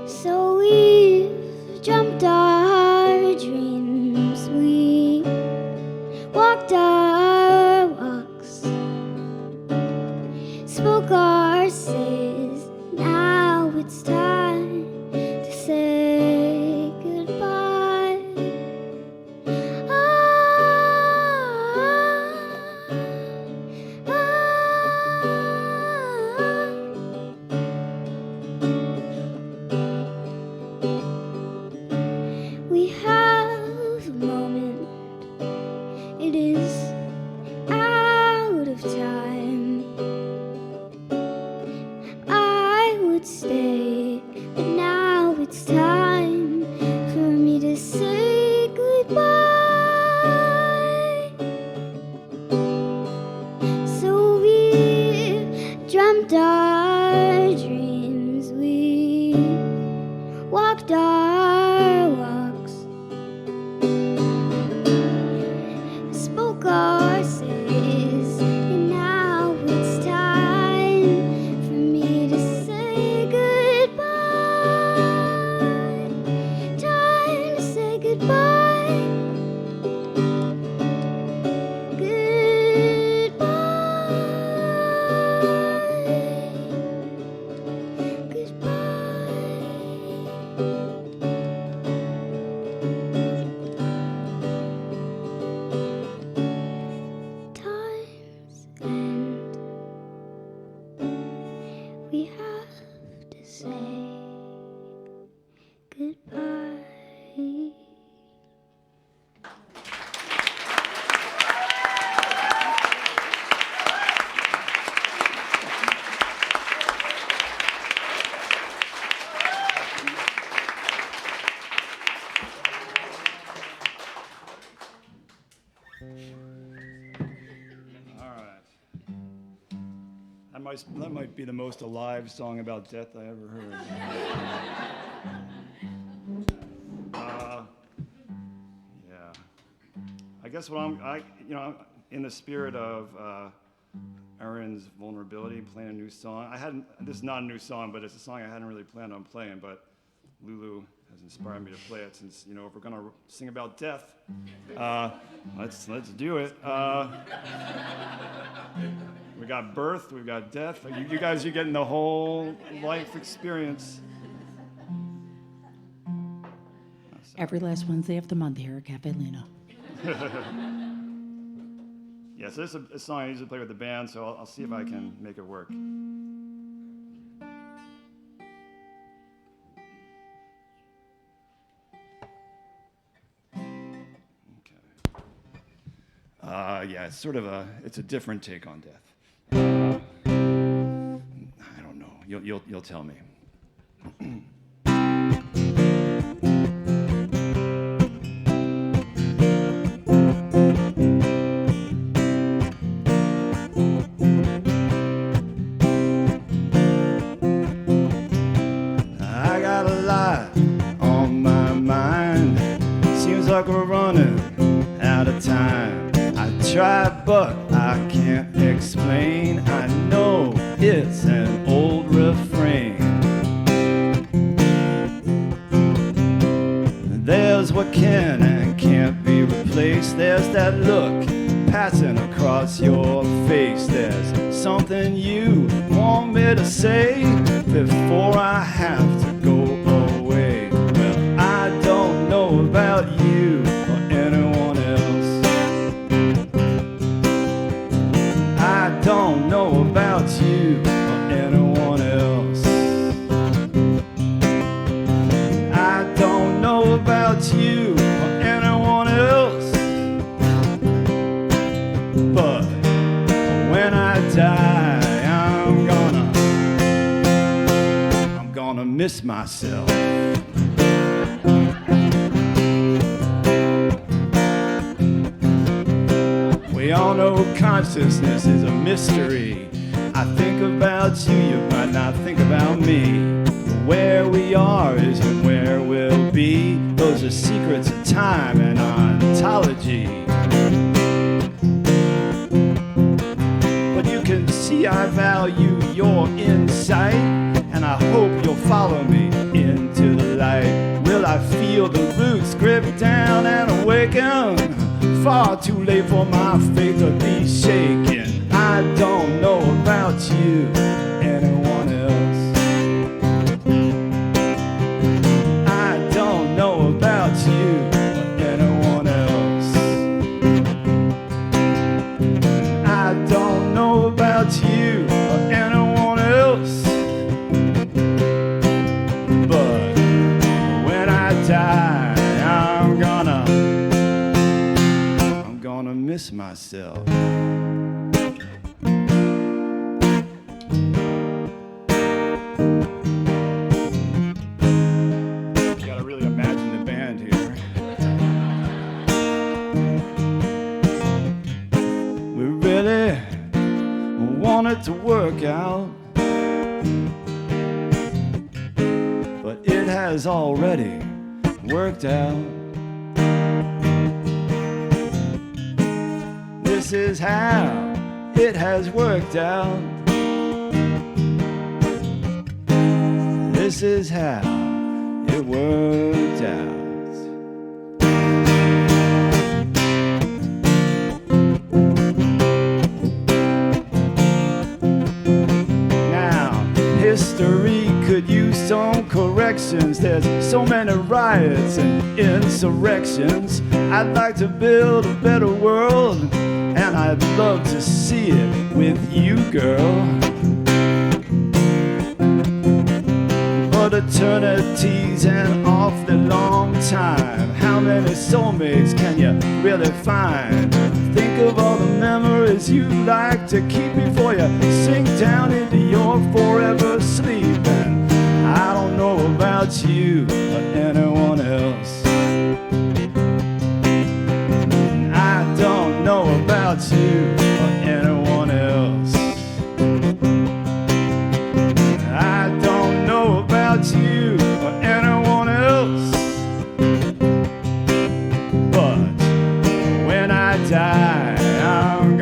So we've jumped our dreams, we walked our walks, spoke our says. Now it's time to say goodbye. Ah. That might be the most alive song about death I ever heard. Yeah. I guess in the spirit of Erin's vulnerability, playing a new song. This is not a new song, but it's a song I hadn't really planned on playing, but Lulu has inspired me to play it since, if we're gonna sing about death, let's do it. We got birth, we've got death. You guys are getting the whole life experience. Every last Wednesday of the month here at Caffe Lena. Yeah, so this is a song I usually play with the band, so I'll see if I can make it work. Yeah, it's a different take on death. I don't know. You'll tell me. I got a lot on my mind. Seems like we're running out of time. I try, but I can't explain. I know it's an old refrain. There's what can and can't be replaced. There's that look passing across your face. There's something you want me to say before I have to go away. Well, I don't know about you or anyone else. I don't know about you or anyone else. I don't know about you or anyone else. But when I die, I'm gonna miss myself. We all know consciousness is a mystery. I think about you, you might not think about me. Where we are isn't where we'll be. Those are secrets of time and ontology. But you can see I value your insight, and I hope you'll follow me into the light. Will I feel the roots grip down and awaken? Far too late for my faith to be shaken. I don't know about you, anyone else. I don't know about you, anyone else. I don't know about you or anyone else. But when I die, I'm gonna miss myself. Gotta really imagine the band here. We really want it to work out, but it has already worked out. This is how it has worked out. This is how it worked out. Now, history could use some corrections. There's so many riots and insurrections. I'd like to build a better world, and I'd love to see it with you, girl. But world eternities and awfully long time. How many soulmates can you really find? Think of all the memories you like to keep before you sink down into your forever sleep. And I don't know about you or anyone else. I don't know about you or anyone else. I don't know about you or anyone else. But when I die, I'm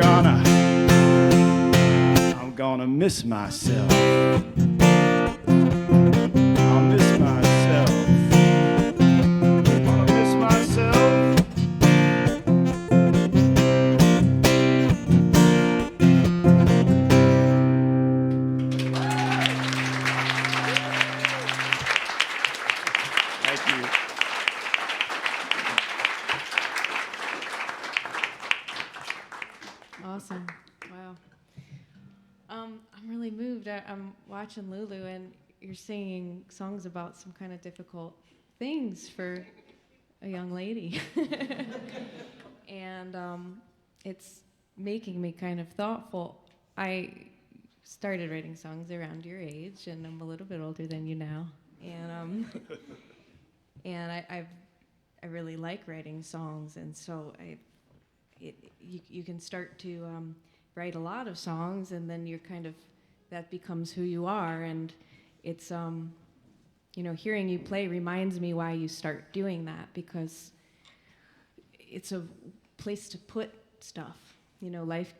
gonna miss myself. I'll miss myself. Gonna miss myself. Thank you. Awesome. Wow. I'm really moved. I'm watching Lulu, and you're singing songs about some kind of difficult things for a young lady. And it's making me kind of thoughtful. I started writing songs around your age, and I'm a little bit older than you now. And I really like writing songs, and so you can start to write a lot of songs, and then you're kind of, that becomes who you are. And it's hearing you play reminds me why you start doing that, because it's a place to put stuff. Life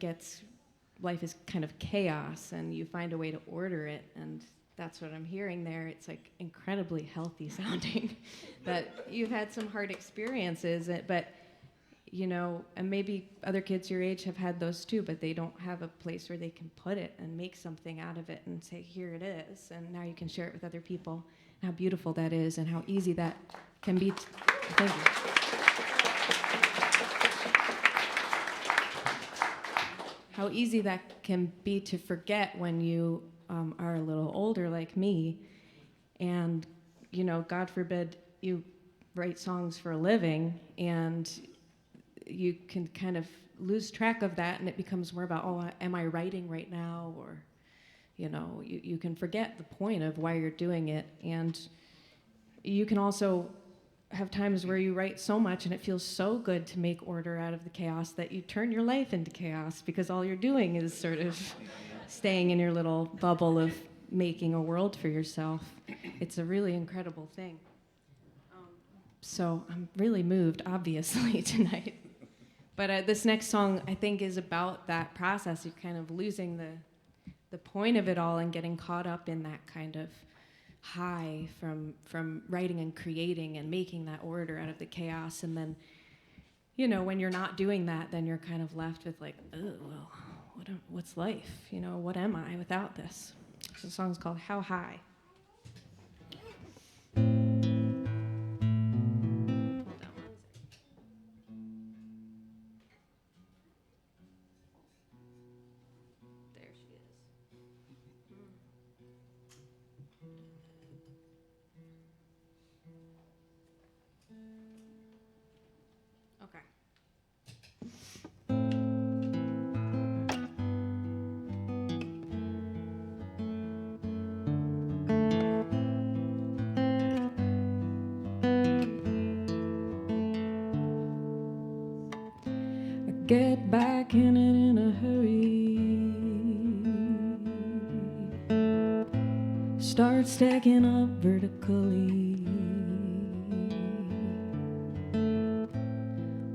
is kind of chaos, and you find a way to order it, and that's what I'm hearing there. It's like incredibly healthy sounding. That you've had some hard experiences, but and maybe other kids your age have had those too, but they don't have a place where they can put it and make something out of it and say, here it is, and now you can share it with other people. And how beautiful that is, and how easy that can be. Thank you. How easy that can be to forget when you are a little older like me, and God forbid you write songs for a living, and you can kind of lose track of that, and it becomes more about, oh, am I writing right now? Or, you can forget the point of why you're doing it. And you can also have times where you write so much and it feels so good to make order out of the chaos that you turn your life into chaos, because all you're doing is sort of staying in your little bubble of making a world for yourself. It's a really incredible thing. So I'm really moved, obviously, tonight. But this next song, I think, is about that process. You're kind of losing the point of it all and getting caught up in that kind of high from writing and creating and making that order out of the chaos. And then, when you're not doing that, then you're kind of left with like, oh, well, what's life? What am I without this? So the song's called How High. Get back in it in a hurry. Start stacking up vertically.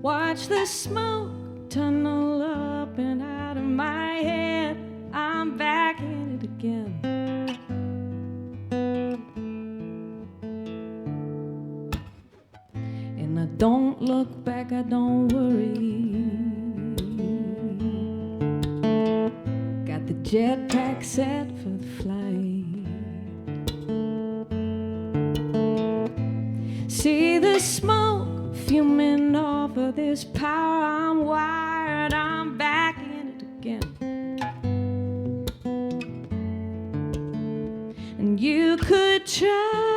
Watch the smoke tunnel up and out of my head. I'm back in it again. And I don't look back, I don't worry. Got the jetpack set for the flight. See the smoke fuming off of this power. I'm wired, I'm back in it again. And you could try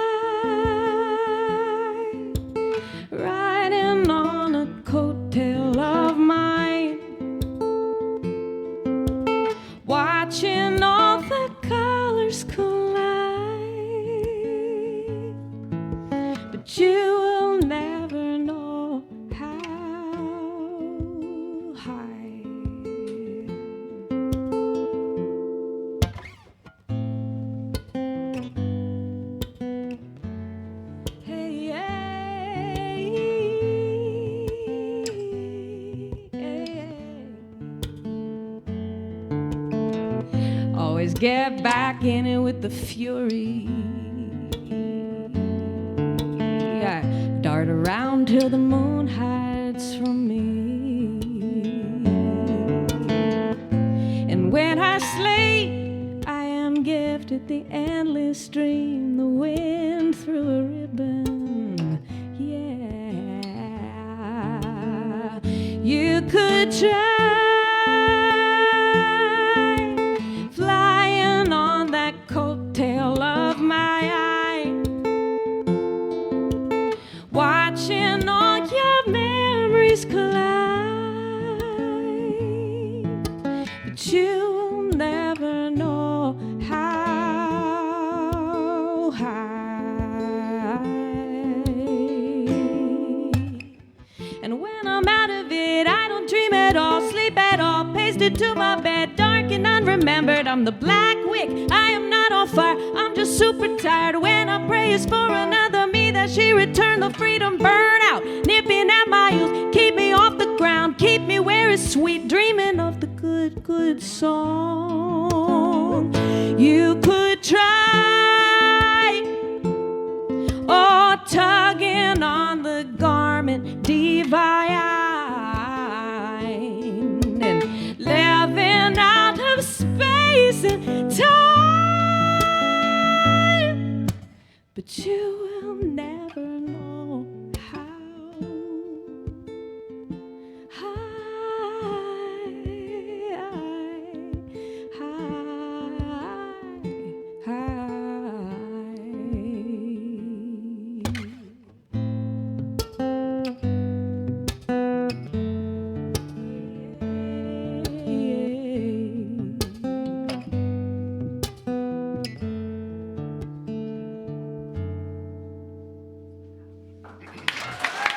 always get back in it with the fury. I dart around till the moon hides from me. And when I sleep, I am gifted the endless dream, the wind through a ribbon. Yeah, you could try flying on that coattail of my eye, watching all your memories collide, but you'll never know how high. And when I'm out of it, I don't dream at all, sleep at all, pasted to my bed, dark and unremembered. I'm the black wick, I am not on fire, I'm just super tired. When I pray is for another me, that she return the freedom burn out, nipping at my heels, keep me off the ground, keep me where it's sweet, dreaming of the good, good song. You could try, or tugging on the garment divine, and living out of space and time, but you will never know how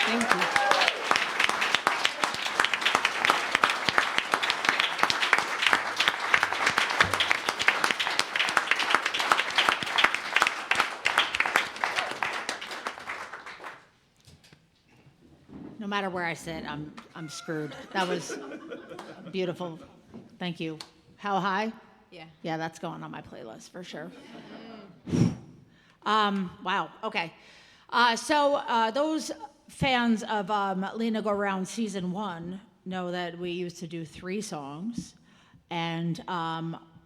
Thank you. No matter where I sit, I'm screwed. That was beautiful. Thank you. How high? Yeah. Yeah, that's going on my playlist for sure. Wow. Okay. So those fans of Lena Go Round Season 1 know that we used to do 3 songs, and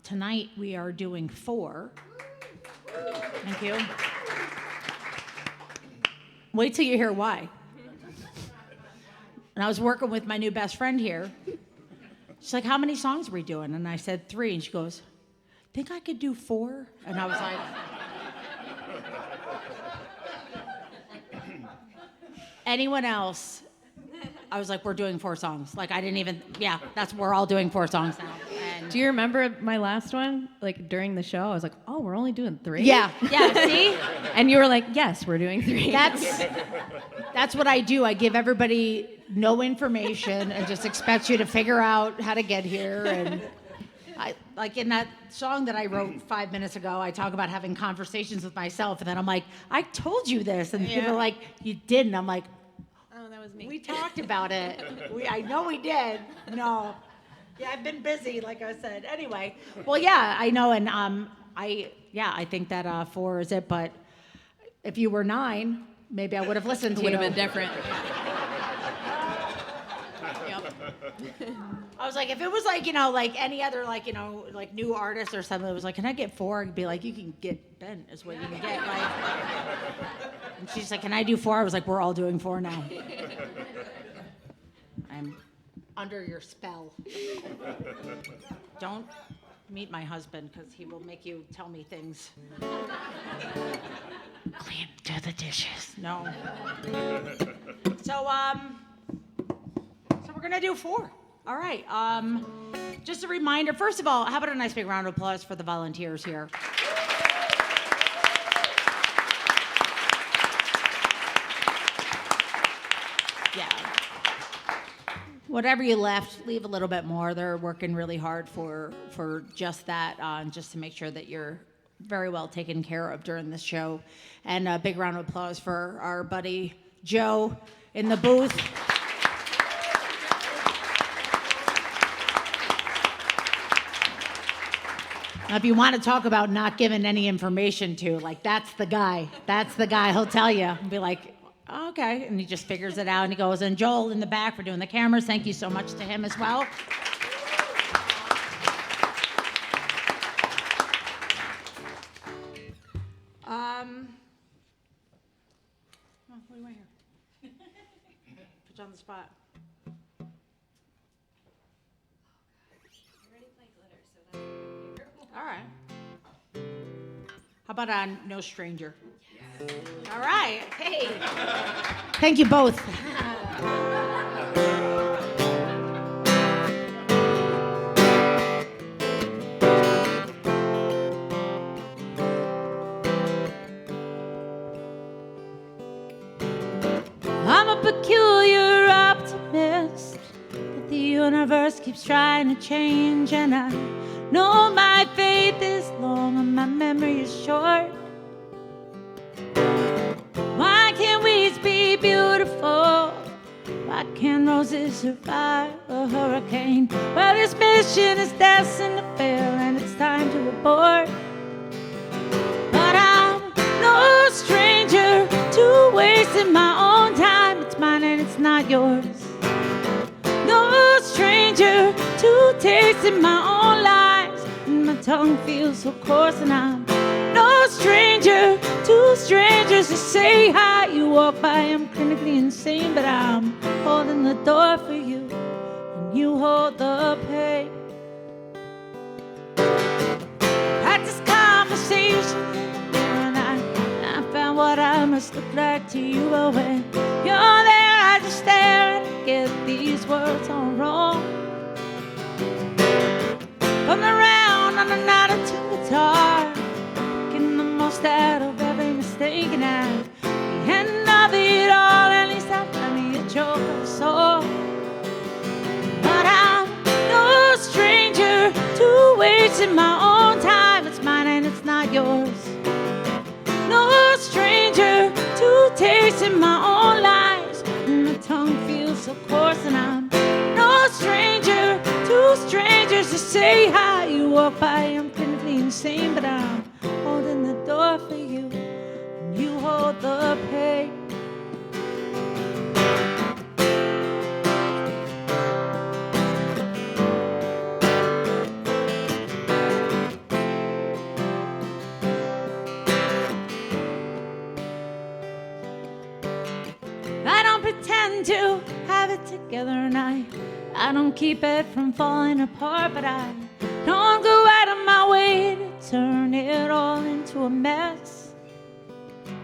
tonight we are doing 4. Thank you. Wait till you hear why. And I was working with my new best friend here. She's like, how many songs are we doing? And I said 3, and she goes, think I could do 4? And I was like, anyone else? I was like, we're doing 4 songs. Like, I didn't even, yeah, we're all doing 4 songs now. And Do you remember my last one? Like during the show, I was like, oh, we're only doing 3? yeah, see? And you were like, yes, we're doing 3. That's what I do. I give everybody no information and just expect you to figure out how to get here. And I, like in that song that I wrote 5 minutes ago, I talk about having conversations with myself, and then I'm like, I told you this, and people are like, you didn't. I'm like, Oh, that was me. we talked about it. I know we did. No. Yeah, I've been busy, like I said. Anyway, well, yeah, I know, and I think that 4 is it. But if you were 9, maybe I would have listened to you. Would have been different. I was like, if it was like, like any other, like, like new artist or something, it was like, can I get 4? I'd be like, you can get Ben is what you can get. Like, and she's like, can I do 4? I was like, we're all doing 4 now. I'm under your spell. Don't meet my husband, because he will make you tell me things. Clean, do the dishes. No. So we're gonna do 4. All right. Just a reminder. First of all, how about a nice big round of applause for the volunteers here? Yeah. Whatever you left, leave a little bit more. They're working really hard for just that, just to make sure that you're very well taken care of during this show. And a big round of applause for our buddy Joe in the booth. Now, if you want to talk about not giving any information to, like, that's the guy. That's the guy. He'll tell you and be like, oh, okay. And he just figures it out and he goes, and Joel in the back for doing the cameras. Thank you so much to him as well. What do you want here? Put you on the spot. All right. How about on No Stranger? Yes. All right. Hey. Thank you both. I'm a peculiar optimist, but the universe keeps trying to change, and I know my faith is long and my memory is short. Why can't weeds be beautiful? Why can't roses survive a hurricane? Well, this mission is destined to fail and it's time to abort. But I'm no stranger to wasting my own time. It's mine and it's not yours. No stranger to tasting my own lies. And my tongue feels so coarse, and I'm no stranger to strangers to say hi. You walk by, I'm clinically insane, but I'm holding the door for you, and you hold the pain. Practice conversation, and I found what I must look like to you. But when you're there, I just stare and get these words all wrong. From the round on an attitude guitar, getting the most out of every mistake, and at the end of it all, at least I found me a joke of a soul. But I'm no stranger to wasting my own time. It's mine and it's not yours. No stranger to tasting my own lies. And my tongue feels so coarse, and I'm no stranger to strangers to say hi. You walk by, I'm clinically insane, but I'm holding the door for you, and you hold the pain. I don't pretend to have it together, and I don't keep it from falling apart, but I don't go out of my way to turn it all into a mess.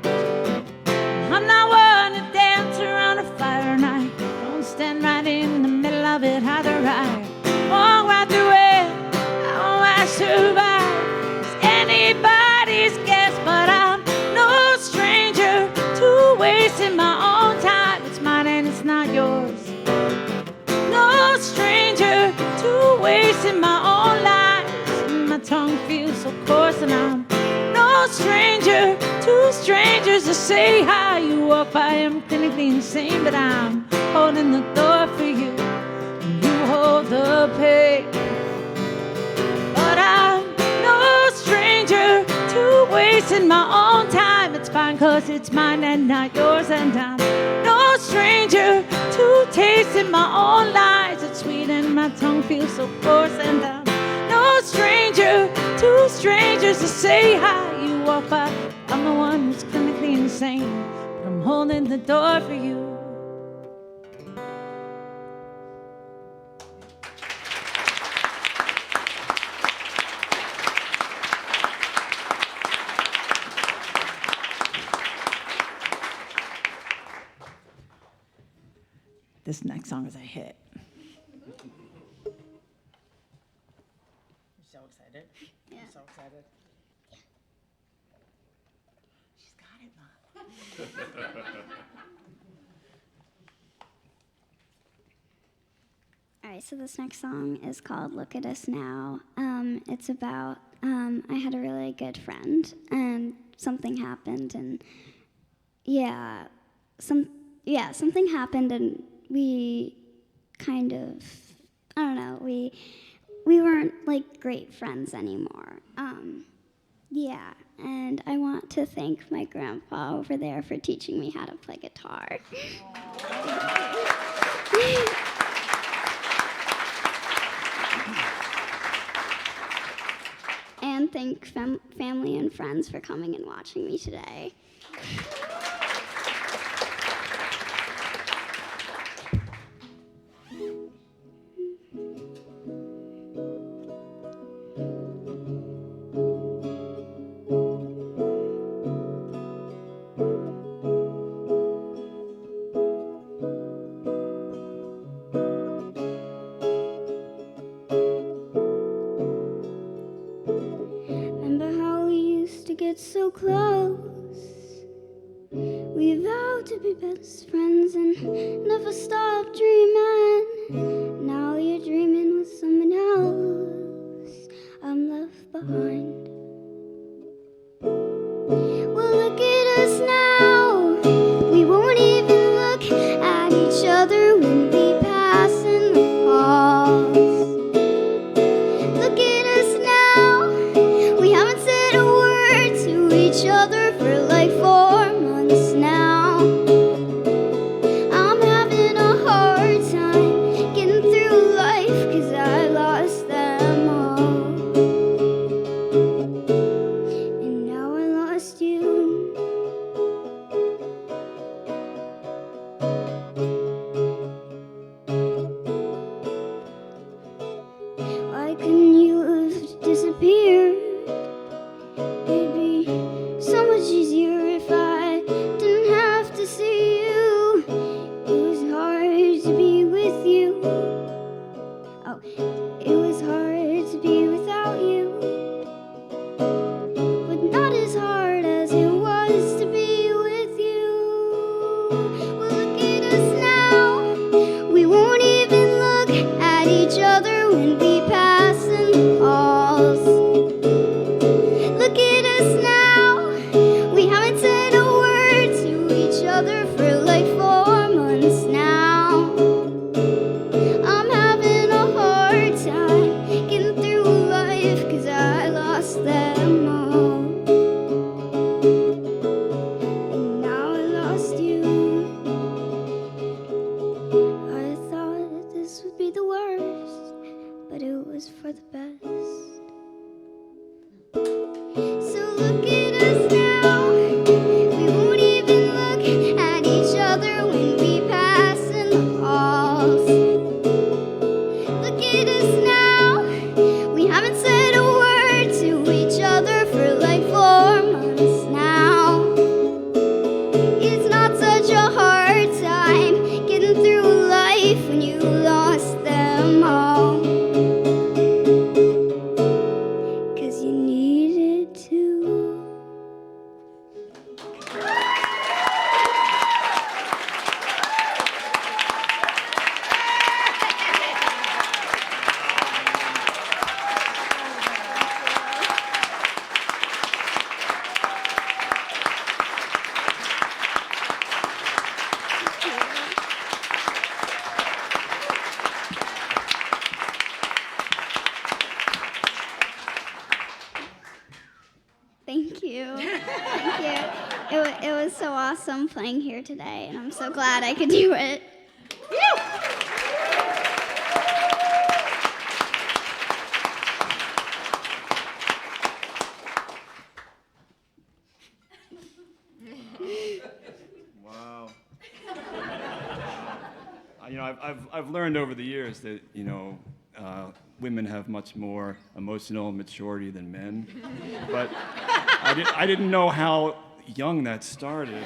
I'm not one to dance around a fire, and I don't stand right in the middle of it either. I walk right through it. How I survive is anybody's guess, but I'm no stranger to wasting my own time. It's mine and it's not yours. No stranger to wasting my own lives. My tongue feels so coarse, and I'm no stranger to strangers to say hi. You walk by, I'm clinically insane, but I'm holding the door for you, and you hold the pain. But I'm no stranger to wasting my own time. It's fine 'cause it's mine and not yours, and I'm no stranger to tasting my own lies. It's sweet and my tongue feels so coarse, and I'm no stranger to strangers to say hi. You walk by, I'm the one who's clinically insane, but I'm holding the door for you. This next song is a hit. So excited. Yeah. I'm so excited. She's got it, Mom. All right, so this next song is called Look at Us Now. It's about, I had a really good friend, and something happened, and something happened, and we kind of, I don't know, we weren't like great friends anymore. Yeah, and I want to thank my grandpa over there for teaching me how to play guitar. And thank family and friends for coming and watching me today. Remember how we used to get so close? We vowed to be best friends and never stop dreaming. Now you're dreaming with someone else. I'm left behind. Well, look at us now. We won't even look at each other when we pass in the halls. Look at us now. We haven't said a word to each other for like 4 months now. I'm having a hard time getting through life 'cause I lost them all. And now I lost you. Why couldn't you have disappeared? It'd be so much easier if I didn't have to see you. It was hard to be with you. Oh, it was hard to be without you. But not as hard as it was to be with you. Well, look at us now. We won't even look at each other when we pass in the halls. Look at us now. We haven't said a word to each other for like 4 months now. I'm having a hard time getting through life 'cause I lost them all. And now I lost you. I thought that this would be the worst, but it was for the best. So look at us now. We won't even look at each other when we pass in the halls. Look at us now. We haven't said a word to each other for like 4 months now. It's not such a hard time getting through life when you lost them all. 'Cause you needed to. Thank you. Thank you. It was so awesome playing here today, and I'm so glad I could do it. Wow. I've learned over the years that women have much more emotional maturity than men, but I didn't know how young that started.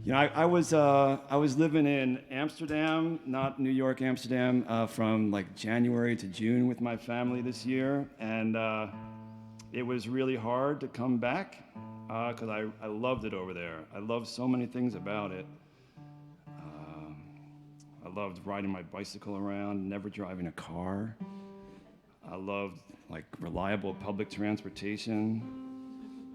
I was living in Amsterdam, not New York, Amsterdam, from like January to June with my family this year, and it was really hard to come back because I loved it over there. I loved so many things about it. I loved riding my bicycle around, never driving a car. I loved like reliable public transportation.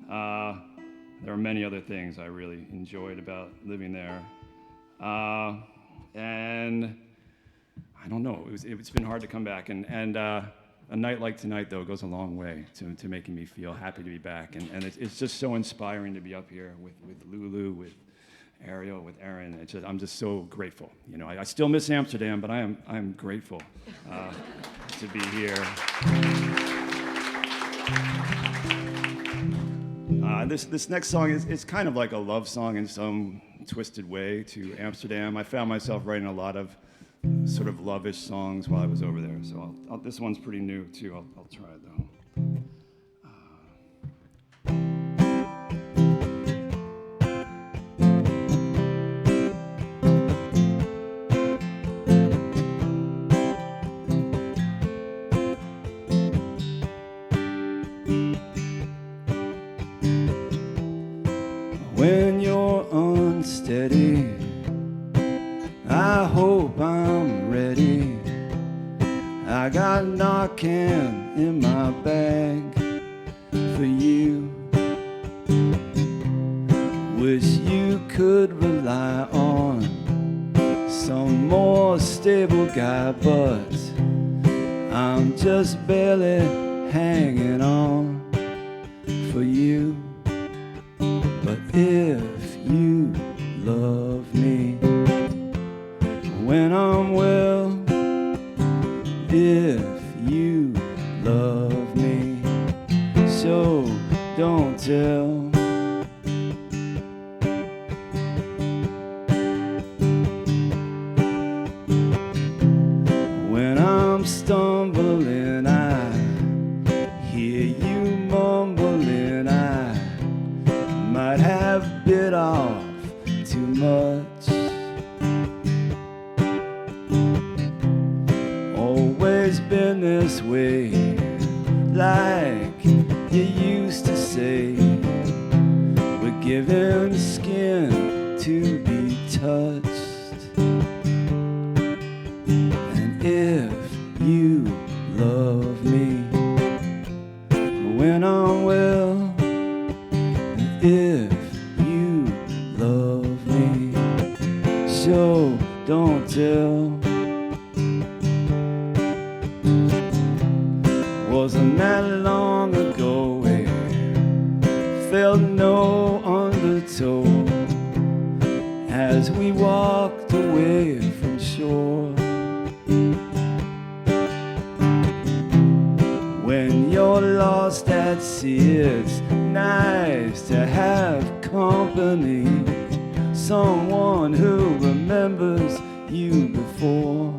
There are many other things I really enjoyed about living there. And I don't know. It's been hard to come back, and a night like tonight though goes a long way to making me feel happy to be back, and it's just so inspiring to be up here with Lulu, with Ariel, with Erin. I'm just so grateful. You know, I still miss Amsterdam, but I'm grateful to be here. This next song is it's kind of like a love song in some twisted way to Amsterdam. I found myself writing a lot of sort of lovish songs while I was over there. So this one's pretty new too. I'll try it though. When you're unsteady, I hope I'm ready. I got Narcan in my bag for you. Wish you could rely on some more stable guy, but I'm just barely hanging on for you. But if you love me when I'm well, if you love me, so don't tell. When I'm stumbling, I hear you mumbling. I might have bit off too much. Always been this way, like you used to say. We're given skin to be touched. And if you love me when I'm well, if you love me, so don't tell. Wasn't that long ago we felt no undertow as we walked away from shore. When you're lost at sea, it's nice to have company, someone who remembers you before.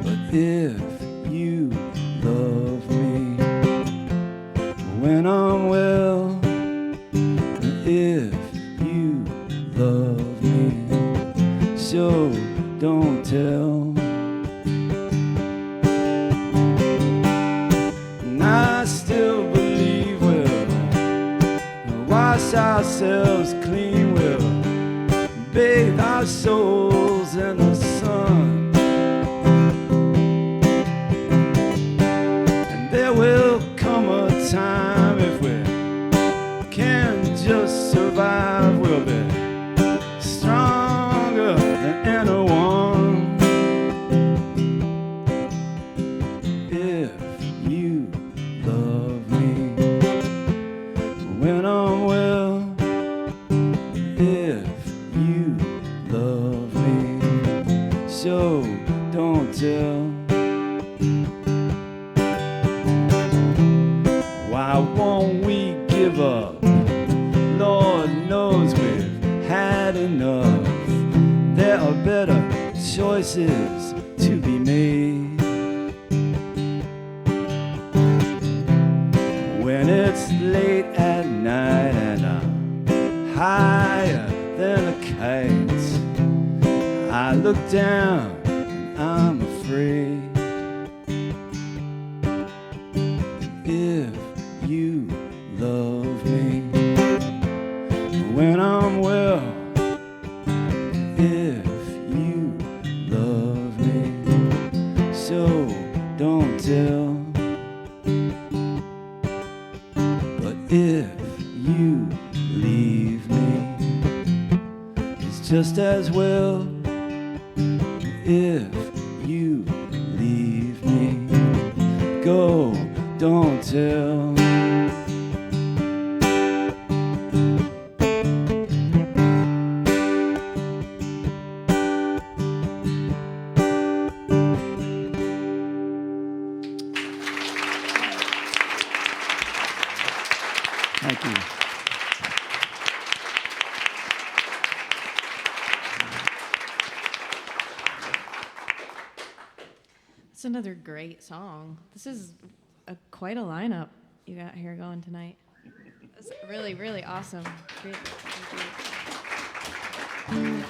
But if you love me when I'm well, if you love me, so don't tell. And I still believe we'll wash ourselves clean, we'll bathe our souls in the sun. There will come a time if we can just survive, we'll be stronger than anyone. If you love me when I'm well, if you love me, so don't tell. Why won't we give up? Lord knows we've had enough. There are better choices to be made. When it's late at night and I'm higher than a kite, I look down and I'm afraid. If you love me when I'm well, if you love me, so don't tell. But if you leave me, it's just as well. if you leave me. Go, don't tell. Thank you. It's another great song. This is quite a lineup you got here going tonight. It's really, really awesome. Great. Thank you.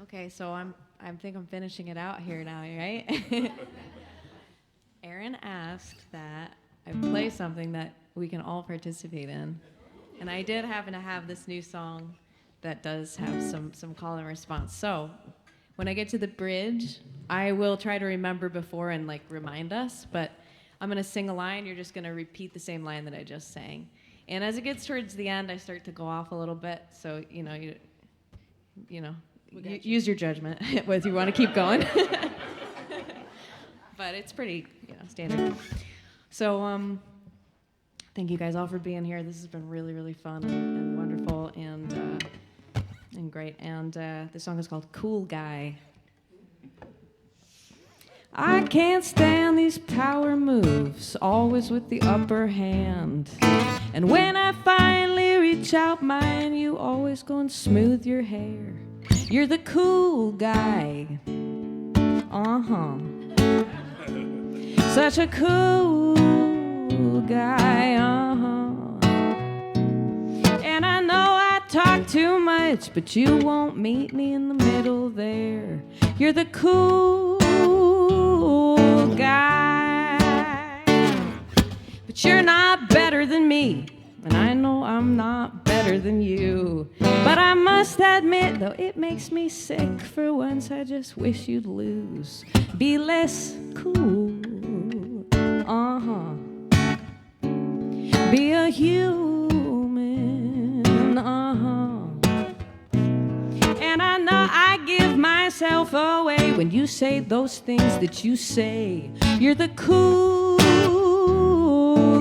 Okay, so I think I'm finishing it out here now, right? Erin asked that I play something that we can all participate in. And I did happen to have this new song that does have some call and response. So when I get to the bridge, I will try to remember before and like remind us, but I'm gonna sing a line, you're just gonna repeat the same line that I just sang. And as it gets towards the end, I start to go off a little bit, so you use your judgment whether you wanna keep going. But it's pretty, standard. So thank you guys all for being here. This has been really, really fun and wonderful and great. And the song is called Cool Guy. I can't stand these power moves, always with the upper hand. And when I finally reach out mine, you always go and smooth your hair. You're the cool guy. Uh-huh. Such a cool guy, uh-huh. And I know I talk too much, but you won't meet me in the middle there. You're the cool guy. But you're not better than me, and I know I'm not better than you. But I must admit, though it makes me sick, for once I just wish you'd lose. Be less cool. Uh-huh. Be a human, uh-huh. And I know I give myself away when you say those things that you say. You're the cool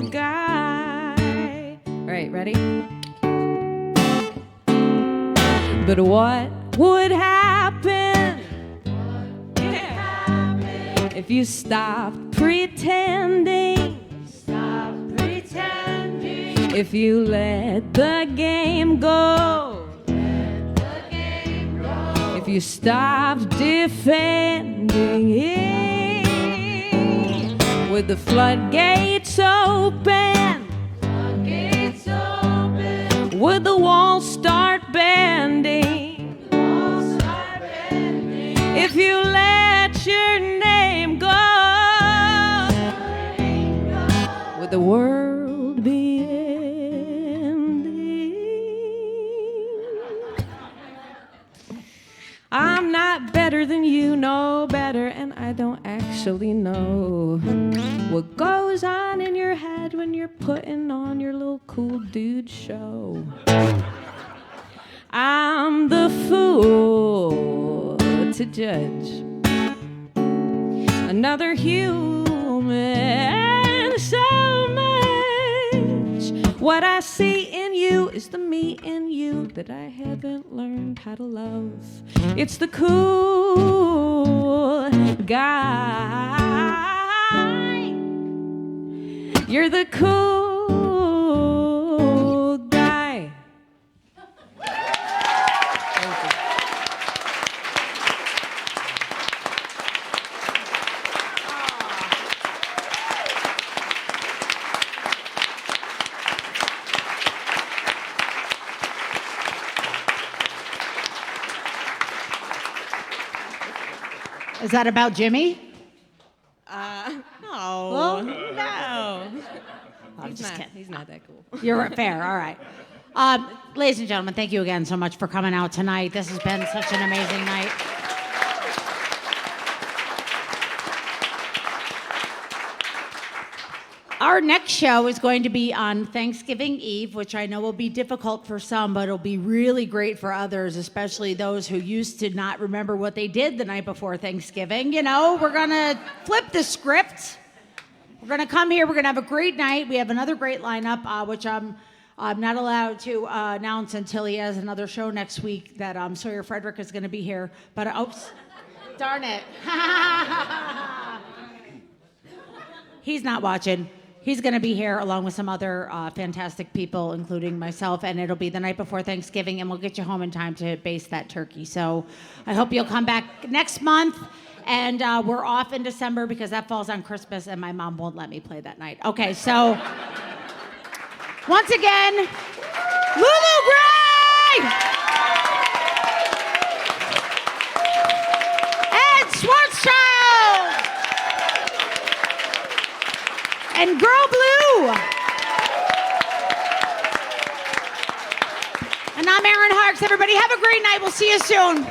guy. All right, ready? But what would happen? If you stopped pretending, if you let the game go, if you stopped defending it, with the floodgates open, would the walls start bending, if you let your name go, would the world be ending? I'm not better than you, no better, and I don't actually know what goes on in your head when you're putting on your little cool dude show. I'm the fool to judge another human so much. What I see in you is the me in you that I haven't learned how to love. It's the cool guy. You're the cool guy. Is that about Jimmy? No. No. I'm just kidding. He's not that cool. You're fair. All right. Ladies and gentlemen, thank you again so much for coming out tonight. This has been such an amazing night. Our next show is going to be on Thanksgiving Eve, which I know will be difficult for some, but it'll be really great for others, especially those who used to not remember what they did the night before Thanksgiving. You know, we're going to flip the script. We're going to come here. We're going to have a great night. We have another great lineup, which I'm not allowed to announce until he has another show next week that Sawyer Frederick is going to be here. But, oops, darn it. He's not watching. He's going to be here along with some other fantastic people, including myself, and it'll be the night before Thanksgiving, and we'll get you home in time to baste that turkey. So I hope you'll come back next month, and we're off in December because that falls on Christmas, and my mom won't let me play that night. Okay, so once again, Lulu Grey and Schwarzschild and Girl Blue. And I'm Erin Harkes. Everybody have a great night. We'll see you soon.